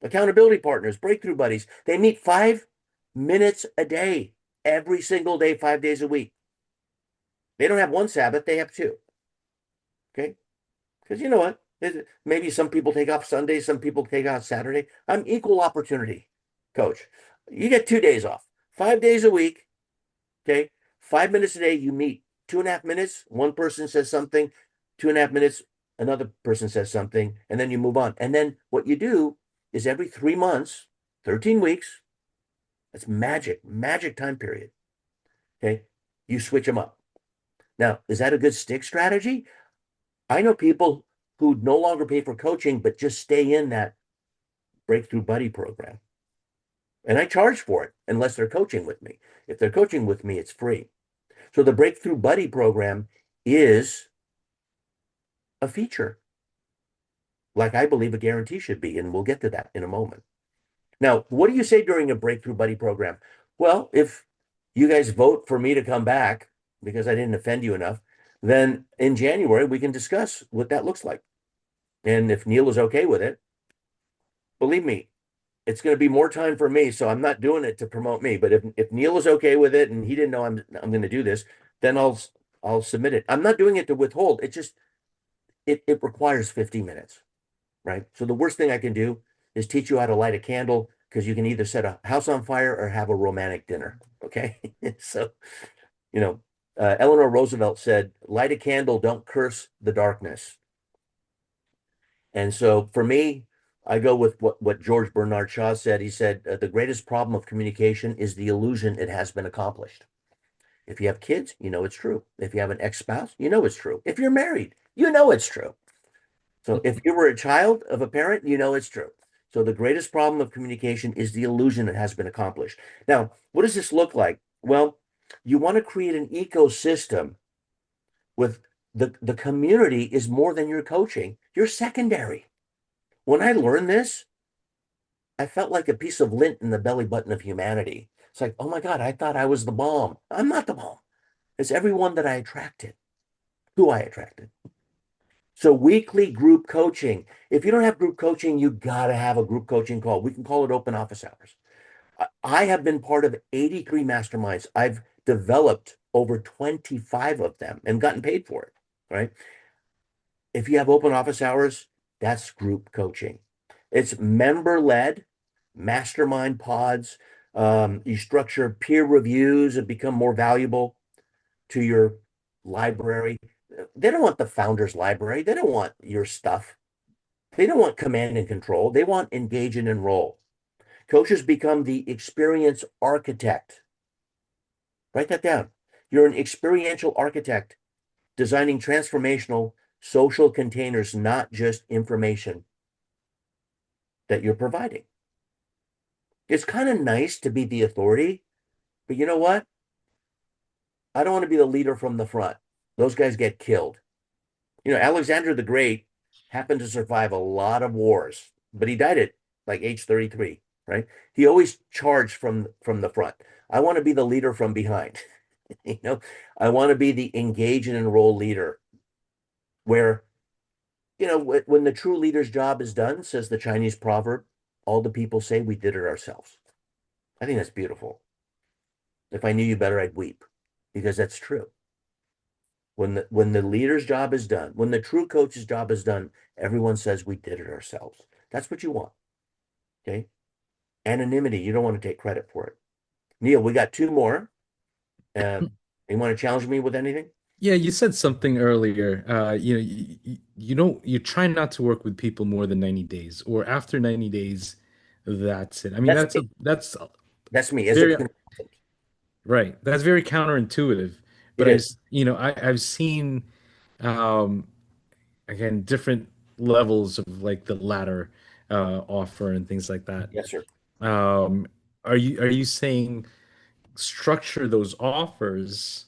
Accountability partners, breakthrough buddies. They meet 5 minutes a day, every single day, 5 days a week. They don't have one Sabbath, they have two. Okay. Because you know what? Maybe some people take off Sunday, some people take off Saturday. I'm equal opportunity coach. You get 2 days off, 5 days a week. Okay. 5 minutes a day, you meet 2.5 minutes. One person says something, 2.5 minutes, another person says something, and then you move on. And then what you do is every 3 months, 13 weeks, that's magic time period. Okay. You switch them up. Now, is that a good stick strategy? I know people who no longer pay for coaching, but just stay in that breakthrough buddy program. And I charge for it unless they're coaching with me. If they're coaching with me, it's free. So the breakthrough buddy program is a feature, like I believe a guarantee should be. And we'll get to that in a moment. Now, what do you say during a breakthrough buddy program? Well, if you guys vote for me to come back because I didn't offend you enough, then in January we can discuss what that looks like. And if Neil is okay with it, believe me, it's going to be more time for me. So I'm not doing it to promote me. But if Neil is okay with it and he didn't know I'm going to do this, then I'll submit it. I'm not doing it to withhold. It just it requires 50 minutes, right? So the worst thing I can do is teach you how to light a candle because you can either set a house on fire or have a romantic dinner. Okay. So, you know, Eleanor Roosevelt said, light a candle, don't curse the darkness. And so for me, I go with what George Bernard Shaw said. He said, the greatest problem of communication is the illusion it has been accomplished. If you have kids, you know it's true. If you have an ex-spouse, you know it's true. If you're married, you know it's true. So if you were a child of a parent, you know it's true. So the greatest problem of communication is the illusion it has been accomplished. Now, what does this look like? Well, you want to create an ecosystem with the community is more than your coaching. You're secondary. When I learned this, I felt like a piece of lint in the belly button of humanity. It's like, oh my God, I thought I was the bomb. I'm not the bomb. It's everyone that I attracted, who I attracted. So weekly group coaching. If you don't have group coaching, you got to have a group coaching call. We can call it open office hours. I have been part of 83 masterminds. I've developed over 25 of them and gotten paid for it, right? If you have open office hours, that's group coaching. It's member led, mastermind pods. You structure peer reviews and become more valuable to your library. They don't want the founder's library. They don't want your stuff. They don't want command and control. They want engage and enroll. Coaches become the experience architect. Write that down. You're an experiential architect designing transformational social containers, not just information that you're providing. It's kind of nice to be the authority, but you know what? I don't want to be the leader from the front. Those guys get killed. Alexander the Great happened to survive a lot of wars, but he died at like age 33, right? He always charged from the front. I want to be the leader from behind. You know, I want to be the engage and enroll leader where, when the true leader's job is done, says the Chinese proverb, all the people say we did it ourselves. I think that's beautiful. If I knew you better, I'd weep because that's true. When the leader's job is done, when the true coach's job is done, everyone says we did it ourselves. That's what you want. Okay. Anonymity, you don't want to take credit for it. Neil, we got two more. Uh, you want to challenge me with anything? Yeah, you said something earlier. You don't you try not to work with people more than 90 days, or after 90 days, that's it. I mean, That's me. that's That's me as a very consultant. right. That's very counterintuitive. It But is. I've seen um again different levels of like the ladder offer and things like that. Yes, sir. Um, are you saying structure those offers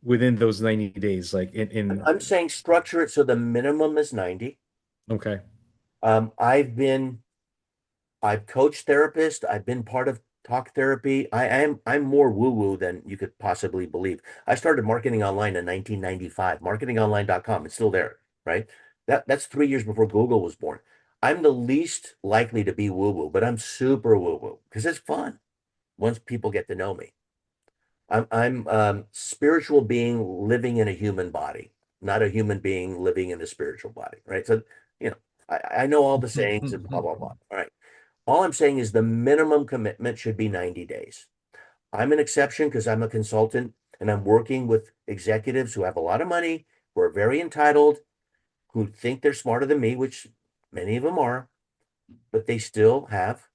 within those 90 days, like I'm saying structure it so the minimum is 90. okay. Um, I've been I've coached therapists. I've been part of talk therapy. I'm more woo-woo than you could possibly believe. I started marketing online in 1995, marketingonline.com. It's still there, right? That's 3 years before Google was born. I'm the least likely to be woo-woo, but I'm super woo-woo because it's fun once people get to know me. I'm spiritual being living in a human body, not a human being living in a spiritual body, right? So, you know, I know all the sayings and blah, blah, blah. All right. All I'm saying is the minimum commitment should be 90 days. I'm an exception because I'm a consultant and I'm working with executives who have a lot of money, who are very entitled, who think they're smarter than me, which many of them are, but they still have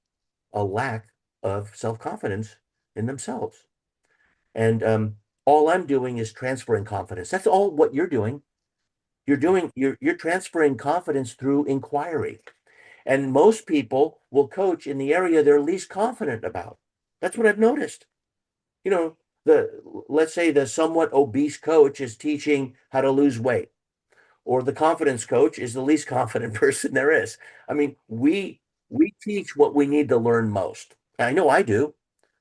a lack of self-confidence in themselves. And all I'm doing is transferring confidence. That's all what you're doing. You're transferring confidence through inquiry. And most people will coach in the area they're least confident about. That's what I've noticed. You know, the let's say the somewhat obese coach is teaching how to lose weight, or the confidence coach is the least confident person there is. I mean, we teach what we need to learn most. I know I do.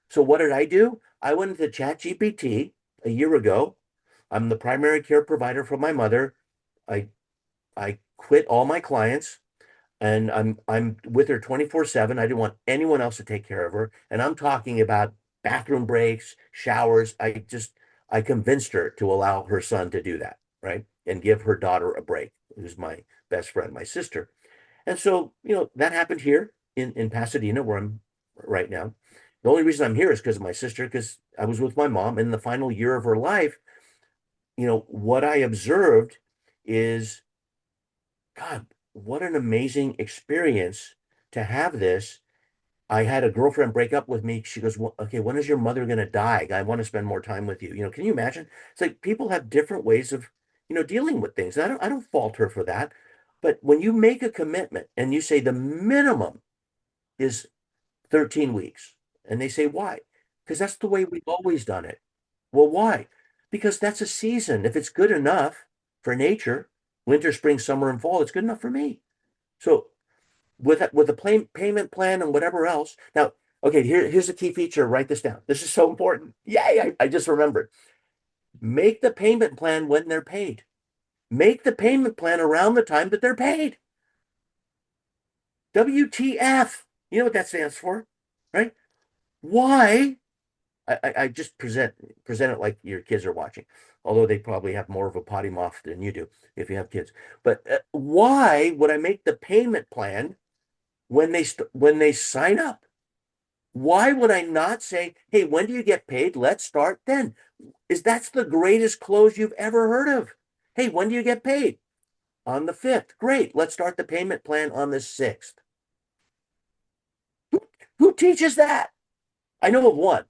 So what did I do? I went into ChatGPT a year ago. I'm the primary care provider for my mother. I I quit all my clients and I'm with her 24/7. I didn't want anyone else to take care of her. And I'm talking about bathroom breaks, showers. I convinced her to allow her son to do that, right? And give her daughter a break, who's my best friend, my sister. And so, that happened here in Pasadena, where I'm right now. The only reason I'm here is because of my sister, because I was with my mom in the final year of her life. What I observed is, God, what an amazing experience to have this. I had a girlfriend break up with me. She goes, well, okay, when is your mother going to die? I want to spend more time with you. Can you imagine? It's like people have different ways of, dealing with things. I don't fault her for that. But when you make a commitment and you say the minimum is 13 weeks, and they say, why? Because that's the way we've always done it. Well, why? Because that's a season. If it's good enough for nature, winter, spring, summer, and fall, it's good enough for me. So with a payment plan and whatever else. Now, okay, here's a key feature. Write this down. This is so important. Yay, I just remembered. Make the payment plan when they're paid. Make the payment plan around the time that they're paid. WTF. You know what that stands for, right? Why? I just present it like your kids are watching, although they probably have more of a potty mouth than you do if you have kids. But why would I make the payment plan when they sign up? Why would I not say, hey, when do you get paid? Let's start then. That's the greatest close you've ever heard of. Hey, when do you get paid? On the 5th. Great. Let's start the payment plan on the 6th. Who teaches that? I know of one.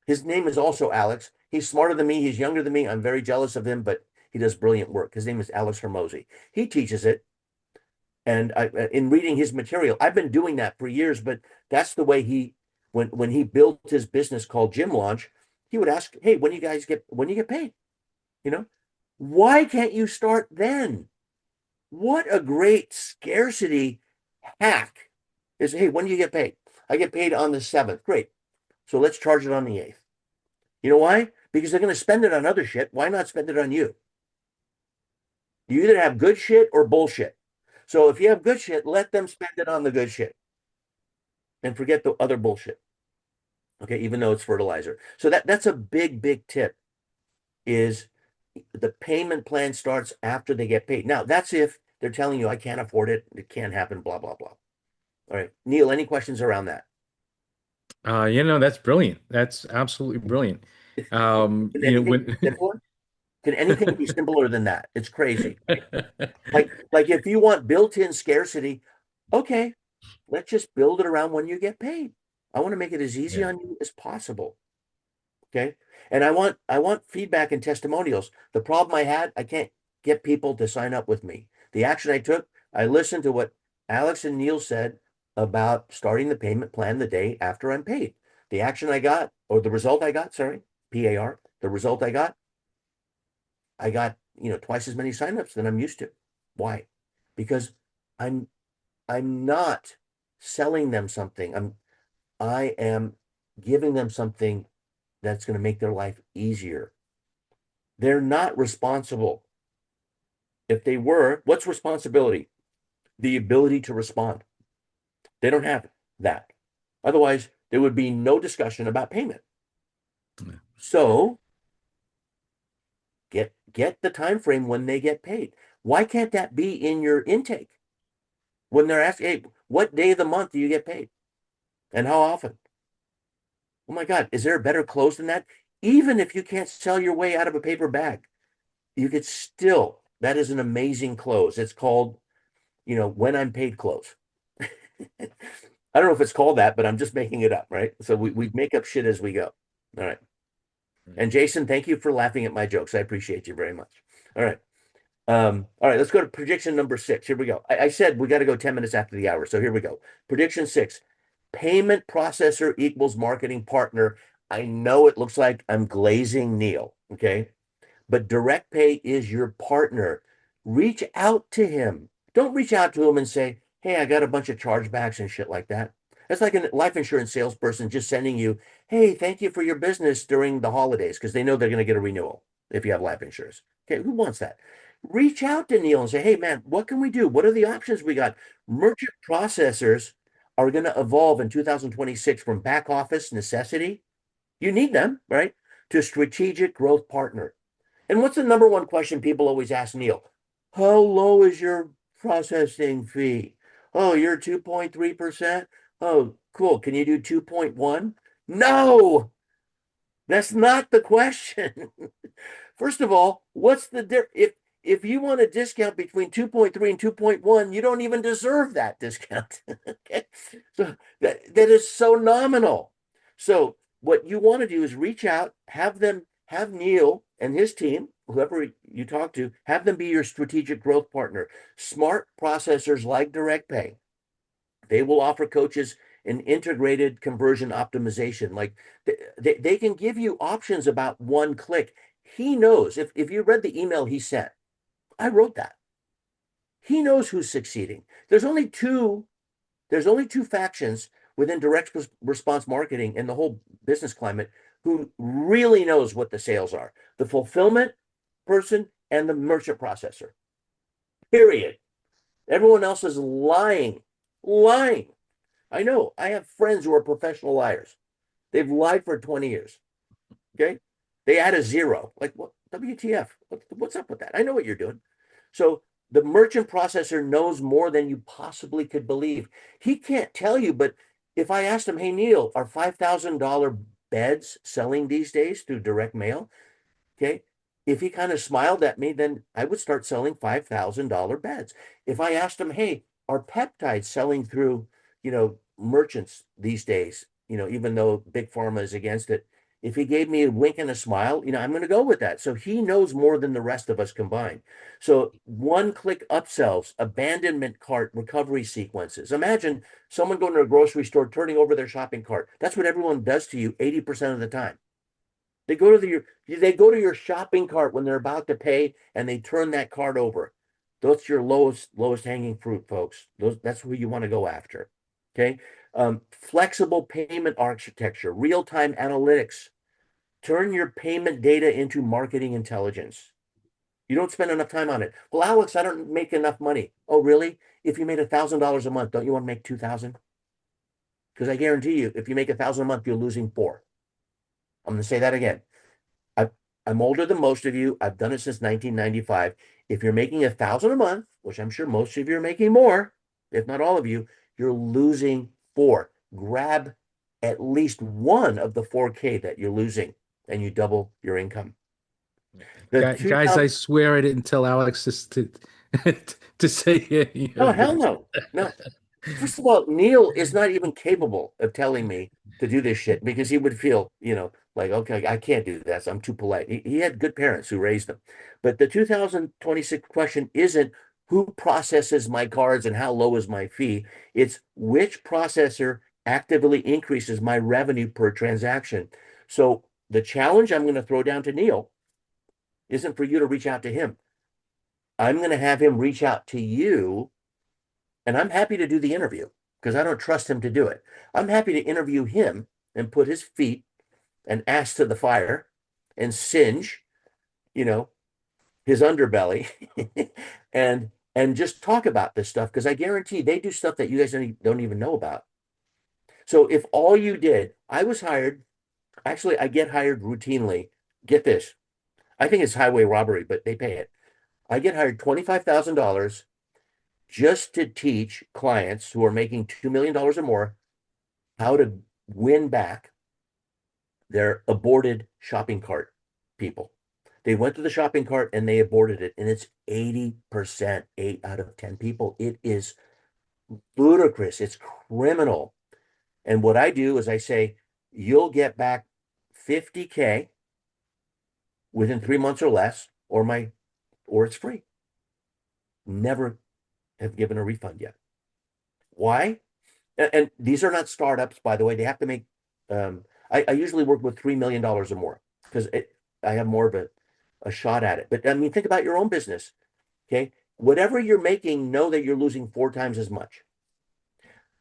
His name is also Alex. He's smarter than me. He's younger than me. I'm very jealous of him, but he does brilliant work. His name is Alex Hermosi. He teaches it. And in reading his material, I've been doing that for years, but that's the way when he built his business called Gym Launch, he would ask, "Hey, when you get paid?" You know, why can't you start then? What a great scarcity hack is, hey, when do you get paid? I get paid on the 7th. Great. So let's charge it on the 8th. You know why? Because they're going to spend it on other shit. Why not spend it on you? You either have good shit or bullshit. So if you have good shit, let them spend it on the good shit and forget the other bullshit. Okay, even though it's fertilizer. So that's a big, big tip is the payment plan starts after they get paid. Now, that's if they're telling you I can't afford it, it can't happen, blah, blah, blah. All right. Neil, any questions around that? That's brilliant. That's absolutely brilliant. Can anything be When simpler? Can anything be simpler than that? It's crazy, right? Like if you want built-in scarcity, okay, let's just build it around when you get paid. I want to make it as easy Yeah. on you as possible. Okay. And I want feedback and testimonials. The problem I had, I can't get people to sign up with me. The action I took, I listened to what Alex and Neil said about starting the payment plan the day after I'm paid. The action I got, or the result I got, sorry, PAR, the result I got, twice as many signups than I'm used to. Why? Because I'm I'm not selling them something. I am giving them something that's going to make their life easier. They're not responsible. If they were, what's responsibility? The ability to respond. They don't have that. Otherwise, there would be no discussion about payment. So get the time frame when they get paid. Why can't that be in your intake when they're asking, hey, what day of the month do you get paid? And how often? Oh my God, is there a better close than that? Even if you can't sell your way out of a paper bag, you could still, that is an amazing close. It's called, when I'm paid close. I don't know if it's called that, but I'm just making it up, right? So we make up shit as we go. All right. And Jason, thank you for laughing at my jokes. I appreciate you very much. All right. All right, let's go to prediction number 6. Here we go. I said we got to go 10 minutes after the hour. So here we go. Prediction 6. Payment processor equals marketing partner. I know it looks like I'm glazing Neil. Okay. But direct pay is your partner. Reach out to him. Don't reach out to him and say, hey, I got a bunch of chargebacks and shit like that. That's like a life insurance salesperson just sending you, hey, thank you for your business during the holidays because they know they're going to get a renewal if you have life insurance. Okay, who wants that? Reach out to Neil and say, hey, man, what can we do? What are the options we got? Merchant processors are going to evolve in 2026 from back office necessity. You need them, right? To strategic growth partner. And what's the number one question people always ask Neil? How low is your processing fee? Oh, you're 2.3%? Oh, cool. Can you do 2.1? No, that's not the question. First of all, what's the difference? If you want a discount between 2.3 and 2.1, you don't even deserve that discount. Okay. So that is so nominal. So what you want to do is reach out, have Neil and his team, whoever you talk to, have them be your strategic growth partner. Smart processors like direct pay. They will offer coaches an integrated conversion optimization. Like they can give you options about one click. He knows if you read the email he sent, I wrote that. He knows who's succeeding. There's only two factions within direct response marketing and the whole business climate who really knows what the sales are. The fulfillment person and the merchant processor. Period. Everyone else is lying. Lying. I know. I have friends who are professional liars. They've lied for 20 years. Okay. They add a zero. Like, what? WTF? What's up with that? I know what you're doing. So the merchant processor knows more than you possibly could believe. He can't tell you, but if I asked him, hey, Neil, are $5,000 beds selling these days through direct mail? Okay. If he kind of smiled at me, then I would start selling $5,000 beds. If I asked him, hey, are peptides selling through, merchants these days, even though Big Pharma is against it, if he gave me a wink and a smile, I'm going to go with that. So he knows more than the rest of us combined. So one click upsells, abandonment cart recovery sequences. Imagine someone going to a grocery store, turning over their shopping cart. That's what everyone does to you 80% of the time. They go to your shopping cart when they're about to pay and they turn that cart over. That's your lowest hanging fruit, folks. That's who you want to go after. Okay. Flexible payment architecture, real-time analytics. Turn your payment data into marketing intelligence. You don't spend enough time on it. Well, Alex, I don't make enough money. Oh, really? If you made $1,000 a month, don't you want to make 2,000? Because I guarantee you, if you make 1,000 a month, you're losing four. I'm going to say that again. I, I'm older than most of you. I've done it since 1995. If you're making 1,000 a month, which I'm sure most of you are making more, if not all of you, you're losing four. Grab at least one of the 4K that you're losing, and you double your income. The Guys, I 2000, swear I didn't tell Alex this to to say any oh, of hell this. no. No. First of all, Neil is not even capable of telling me to do this shit because he would feel, like, okay, I can't do that. So I'm too polite. He had good parents who raised him. But the 2026 question isn't who processes my cards and how low is my fee. It's which processor actively increases my revenue per transaction. So the challenge I'm going to throw down to Neil isn't for you to reach out to him. I'm going to have him reach out to you, and I'm happy to do the interview because I don't trust him to do it. I'm happy to interview him and put his feet and ass to the fire and singe, you know, his underbelly and just talk about this stuff because I guarantee they do stuff that you guys don't even know about. So if all you did, I was hired, actually, I get hired routinely. Get this. I think it's highway robbery, but they pay it. I get hired $25,000 just to teach clients who are making $2 million or more how to win back their aborted shopping cart people. They went to the shopping cart and they aborted it, and it's 80%, 8 out of 10 people. It is ludicrous. It's criminal. And what I do is I say, you'll get back 50K within 3 months or less, or it's free. Never have given a refund yet. Why? And these are not startups, by the way. They have to make. I usually work with $3 million or more because I have more of a shot at it. But I mean, think about your own business. Okay, whatever you're making, know that you're losing four times as much.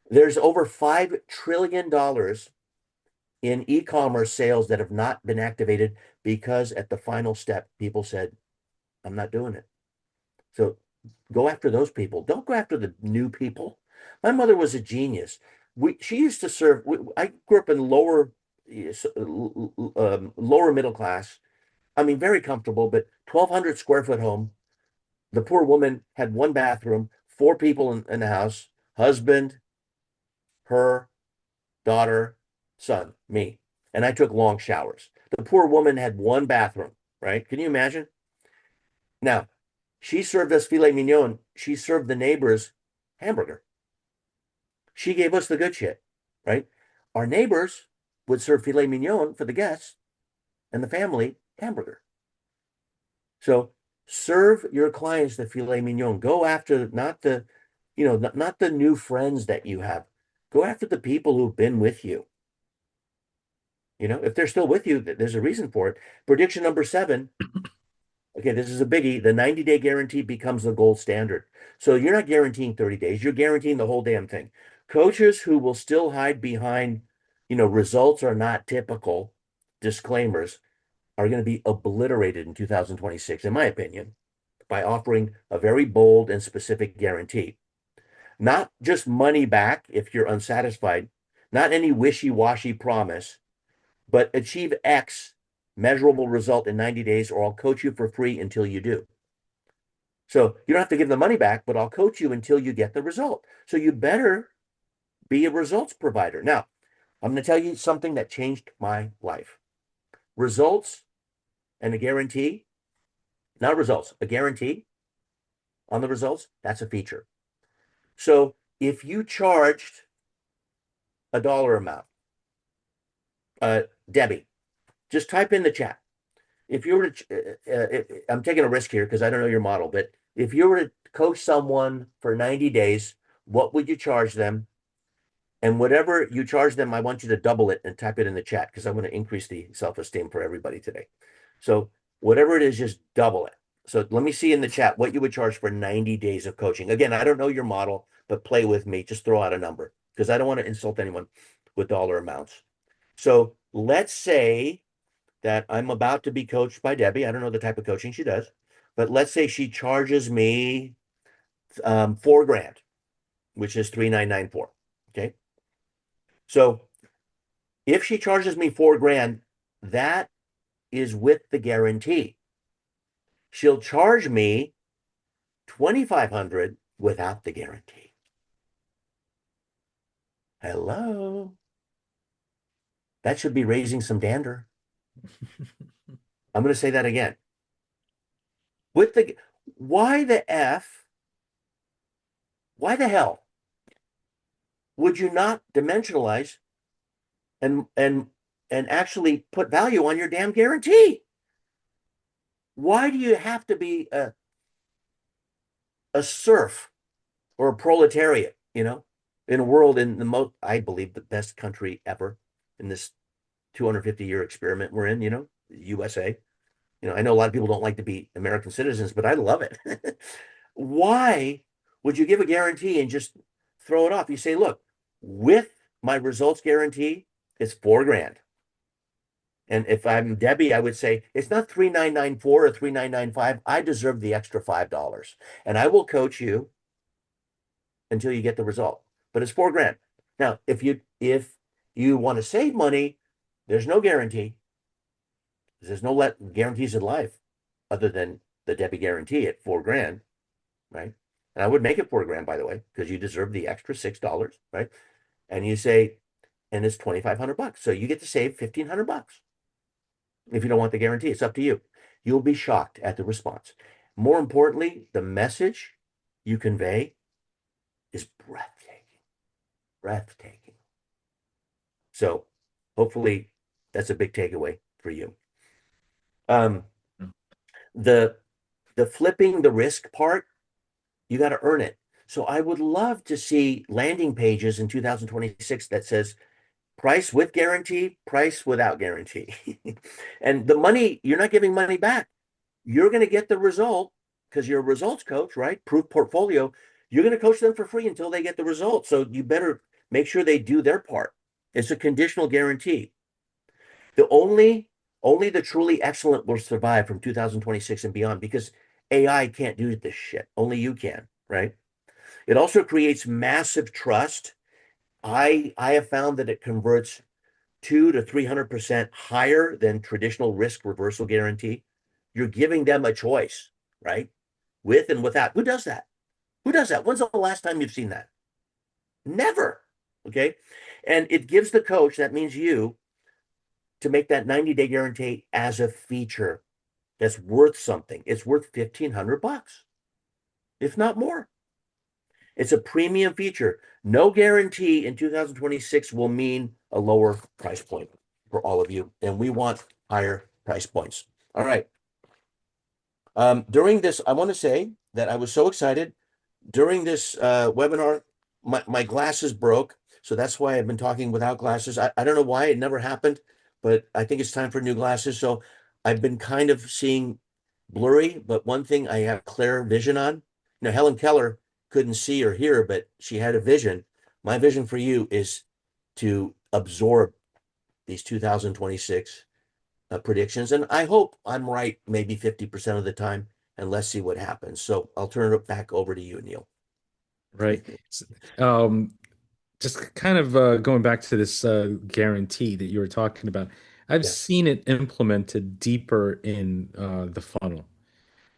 There's over $5 trillion in e-commerce sales that have not been activated because at the final step, people said, "I'm not doing it." So go after those people. Don't go after the new people. My mother was a genius. She used to serve. I grew up in lower middle class. I mean, very comfortable, but 1,200 square foot home. The poor woman had one bathroom, four people in the house, husband, her, daughter, son, me. And I took long showers. The poor woman had one bathroom, right? Can you imagine? Now, she served us filet mignon. She served the neighbors hamburger. She gave us the good shit, right? Our neighbors would serve filet mignon for the guests and the family hamburger. So serve your clients the filet mignon. Go after not the new friends that you have. Go after the people who've been with you. If they're still with you, there's a reason for it. Prediction number 7. Okay, this is a biggie. The 90-day guarantee becomes the gold standard. So you're not guaranteeing 30 days, you're guaranteeing the whole damn thing. Coaches who will still hide behind, results are not typical disclaimers are going to be obliterated in 2026, in my opinion, by offering a very bold and specific guarantee. Not just money back if you're unsatisfied, not any wishy-washy promise, but achieve X measurable result in 90 days, or I'll coach you for free until you do. So you don't have to give the money back, but I'll coach you until you get the result. So you better be a results provider. Now, I'm going to tell you something that changed my life. Results and a guarantee, not results, a guarantee on the results, that's a feature. So if you charged a dollar amount, Debbie, just type in the chat. If you were to, I'm taking a risk here because I don't know your model, but if you were to coach someone for 90 days, what would you charge them? And whatever you charge them, I want you to double it and type it in the chat because I want to increase the self-esteem for everybody today. So whatever it is, just double it. So let me see in the chat what you would charge for 90 days of coaching. Again, I don't know your model, but play with me. Just throw out a number because I don't want to insult anyone with dollar amounts. So let's say that I'm about to be coached by Debbie. I don't know the type of coaching she does, but let's say she charges me 4 grand, which is 3,994. Okay. So if she charges me 4 grand, that is with the guarantee. She'll charge me 2,500 without the guarantee. Hello. That should be raising some dander. I'm going to say that again. With the why the F, why the hell would you not dimensionalize and actually put value on your damn guarantee? Why do you have to be a serf or a proletariat, in a world in the most, I believe, the best country ever in this 250-year experiment we're in, USA. I know a lot of people don't like to be American citizens, but I love it. Why would you give a guarantee and just throw it off? You say, look, with my results guarantee, it's 4 grand. And if I'm Debbie, I would say it's not 3,994 or 3,995. I deserve the extra $5. And I will coach you until you get the result. But it's 4 grand. Now, if you want to save money, there's no guarantee. There's no guarantees in life other than the Debbie guarantee at 4 grand, right? And I would make it 4 grand, by the way, because you deserve the extra $6, right? And you say, and it's 2,500 bucks. So you get to save 1,500 bucks. If you don't want the guarantee, it's up to you. You'll be shocked at the response. More importantly, the message you convey is breathtaking, breathtaking. So hopefully that's a big takeaway for you. Um, the the flipping the risk part, you got to earn it. So I would love to see landing pages in 2026 that says price with guarantee, price without guarantee. And the money, you're not giving money back. You're going to get the result because you're a results coach, right? Proof portfolio. You're going to coach them for free until they get the result. So you better make sure they do their part. It's a conditional guarantee. The only the truly excellent will survive from 2026 and beyond because AI can't do this shit. Only you can, right? It also creates massive trust. I have found that it converts 200 to 300% higher than traditional risk reversal guarantee. You're giving them a choice, right? With and without. Who does that? Who does that? When's the last time you've seen that? Never. Okay. And it gives the coach, that means you, to make that 90-day guarantee as a feature that's worth something. It's worth 1,500 bucks, if not more. It's a premium feature. No guarantee in 2026 will mean a lower price point for all of you. And we want higher price points. All right. During this, I want to say that I was so excited. During this webinar, my glasses broke. So that's why I've been talking without glasses. I don't know why it never happened, but I think it's time for new glasses. So I've been kind of seeing blurry, but one thing I have clear vision on. Helen Keller couldn't see or hear, but she had a vision. My vision for you is to absorb these 2026 predictions. And I hope I'm right maybe 50% of the time, and let's see what happens. So I'll turn it back over to you, Neil. Right. Um, just kind of going back to this guarantee that you were talking about, I've Yeah. seen it implemented deeper in the funnel,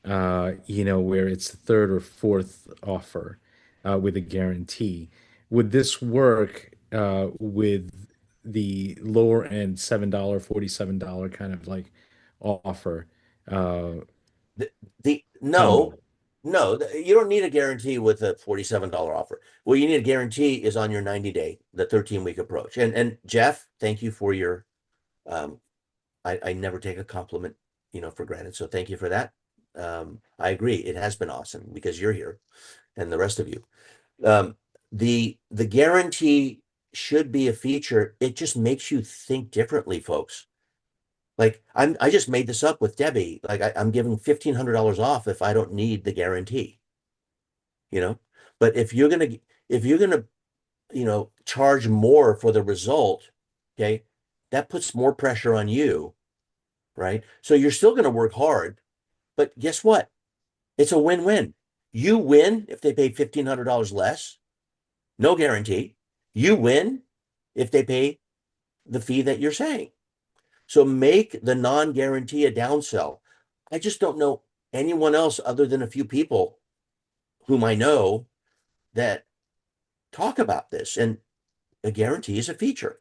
where it's the third or fourth offer with a guarantee. Would this work with the lower end $7, $47 kind of like offer uh, The no, combo? no, you don't need a guarantee with a $47 offer. What you need a guarantee is on your 90-day, the 13-week approach. And Jeff, thank you for your um I never take a compliment, for granted. So thank you for that. I agree. It has been awesome because you're here and the rest of you. Um, the guarantee. should be a feature. It just makes you think differently, folks. Like I just made this up with Debbie. Like I'm giving $1,500 off if I don't need the guarantee, you know? But if you're gonna, charge more for the result, okay, that puts more pressure on you, right? So you're still gonna work hard, but guess what? It's a win-win. You win if they pay $1,500 less, no guarantee. You win if they pay the fee that you're saying. So make the non-guarantee a downsell. I just don't know anyone else other than a few people whom I know that talk about this. And a guarantee is a feature,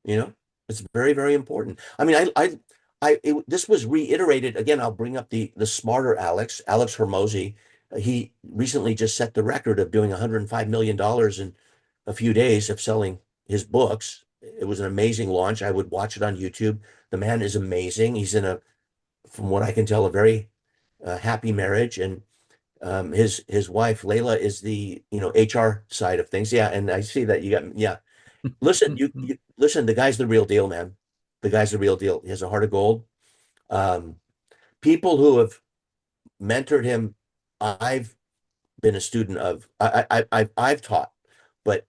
you know? It's very, very important. I mean, this was reiterated again. I'll bring up the smarter Alex Hermosi. He recently just set the record of doing $105 million in a few days of selling his books. It was an amazing launch. I would watch it on YouTube. The man is amazing. He's in from what I can tell, a very happy marriage, and his wife Layla is the HR side of things. Yeah, and I see that you got yeah. Listen, you listen. The guy's the real deal, man. The guy's the real deal. He has a heart of gold. Um, People who have mentored him, I've been a student of. I've taught, but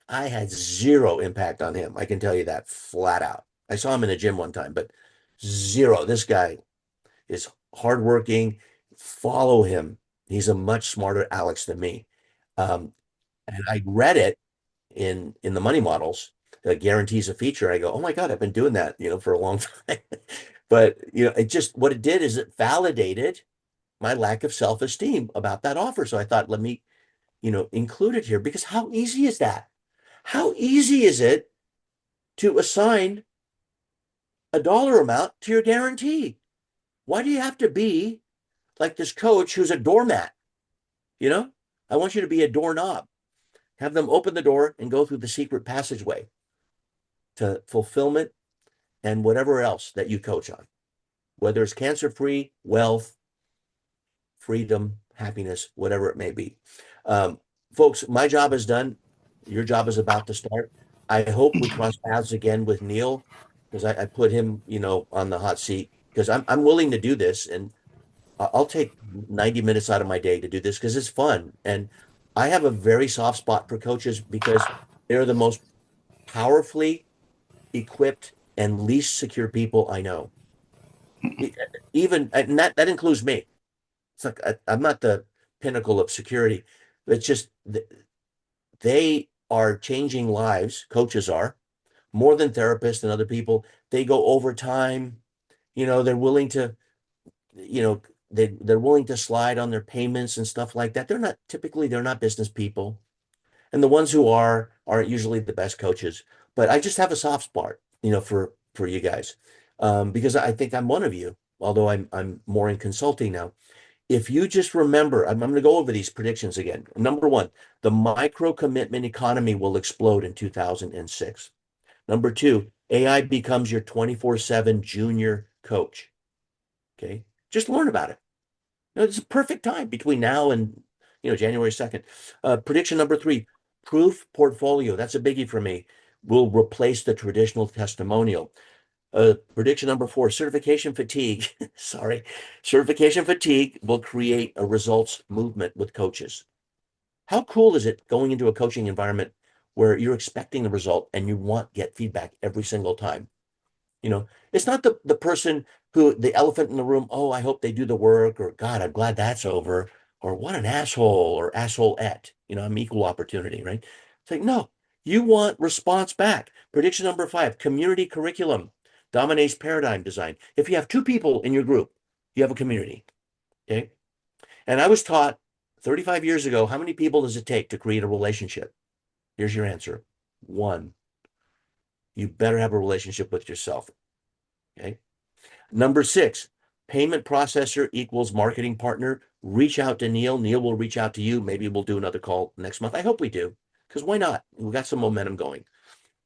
I had zero impact on him. I can tell you that flat out. I saw him in a gym one time, but zero. This guy is hardworking. Follow him. He's a much smarter Alex than me. Um, and I read it in the money models that guarantees a feature. I go, oh my God, I've been doing that, for a long time. But it just what it did is it validated my lack of self-esteem about that offer. So I thought, let me, include it here because how easy is that? How easy is it to assign a dollar amount to your guarantee? Why do you have to be like this coach who's a doormat? You know, I want you to be a doorknob. Have them open the door and go through the secret passageway to fulfillment and whatever else that you coach on, whether it's cancer free, wealth, freedom, happiness, whatever it may be. Um, Folks, my job is done. Your job is about to start. I hope we cross paths again with Neil because I put him, on the hot seat because I'm willing to do this and I'll take 90 minutes out of my day to do this because it's fun. And I have a very soft spot for coaches because they're the most powerfully equipped and least secure people I know. E- Even, and that includes me. It's like I'm not the pinnacle of security. It's just they are changing lives. Coaches are more than therapists and other people. They go overtime. They're willing to, you know, they're willing to slide on their payments and stuff like that. They're not business people. And the ones who aren't usually the best coaches. But I just have a soft spot, for you guys. Because I think I'm one of you, although I'm more in consulting now. If you just remember, I'm going to go over these predictions again. Number one, the micro commitment economy will explode in 2006. Number two, AI becomes your 24/7 junior coach. Okay. Just learn about it. It's a perfect time between now and January 2nd. Prediction number three, proof portfolio. That's a biggie for me. Will replace the traditional testimonial. Prediction number four, certification fatigue. Sorry. Certification fatigue will create a results movement with coaches. How cool is it going into a coaching environment where you're expecting the result and you want get feedback every single time? It's not the person who the elephant in the room, oh, I hope they do the work, or God, I'm glad that's over, or what an asshole or asshole-ette. I'm equal opportunity, right? It's like, no, you want response back. Prediction number five, community curriculum dominates paradigm design. If you have two people in your group, you have a community. Okay. And I was taught 35 years ago, how many people does it take to create a relationship? Here's your answer. One. You better have a relationship with yourself. Okay. Number six, payment processor equals marketing partner. Reach out to Neil. Neil will reach out to you. Maybe we'll do another call next month. I hope we do, because why not? We got some momentum going.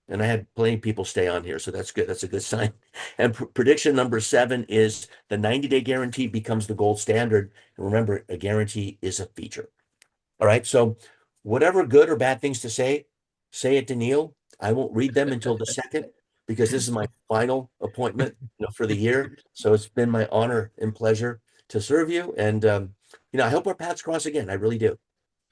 And I had plenty of people stay on here, so that's good. That's a good sign. And prediction number seven is the 90-day guarantee becomes the gold standard. And remember, a guarantee is a feature. All right. So whatever good or bad things to say, say it to Neil. I won't read them until the second because this is my final appointment, for the year. So it's been my honor and pleasure to serve you. And I hope our paths cross again. I really do.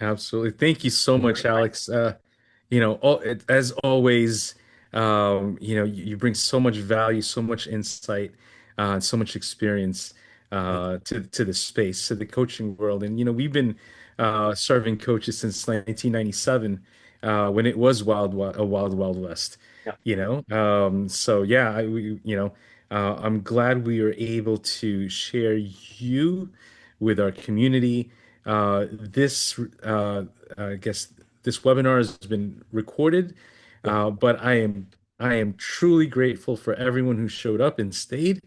Absolutely. Thank you so much, Alex. As always, you bring so much value, so much insight, and so much experience Thank you. to the space, to the coaching world. And we've been serving coaches since 1997, when it was a wild, wild west. Yeah. So yeah, I'm glad we were able to share you with our community. This, I guess, this webinar has been recorded, Yeah. but I am truly grateful for everyone who showed up and stayed,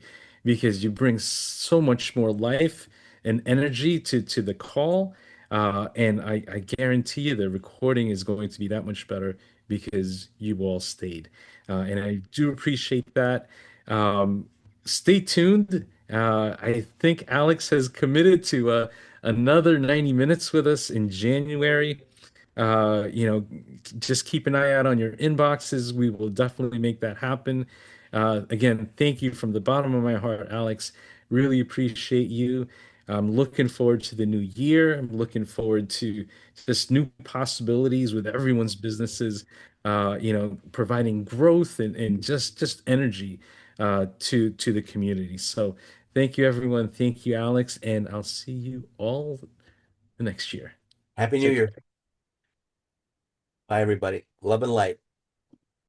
because you bring so much more life and energy to the call, and I guarantee you the recording is going to be that much better because you all stayed, and I do appreciate that. Um, Stay tuned. I think Alex has committed to another 90 minutes with us in January. Uh, you know, just keep an eye out on your inboxes. We will definitely make that happen. Again, thank you from the bottom of my heart, Alex. Really appreciate you. I'm looking forward to the new year. I'm looking forward to just new possibilities with everyone's businesses, providing growth and just energy to the community. So thank you, everyone. Thank you, Alex, and I'll see you all the next year. Happy New Take Year. care. Bye, everybody. Love and light.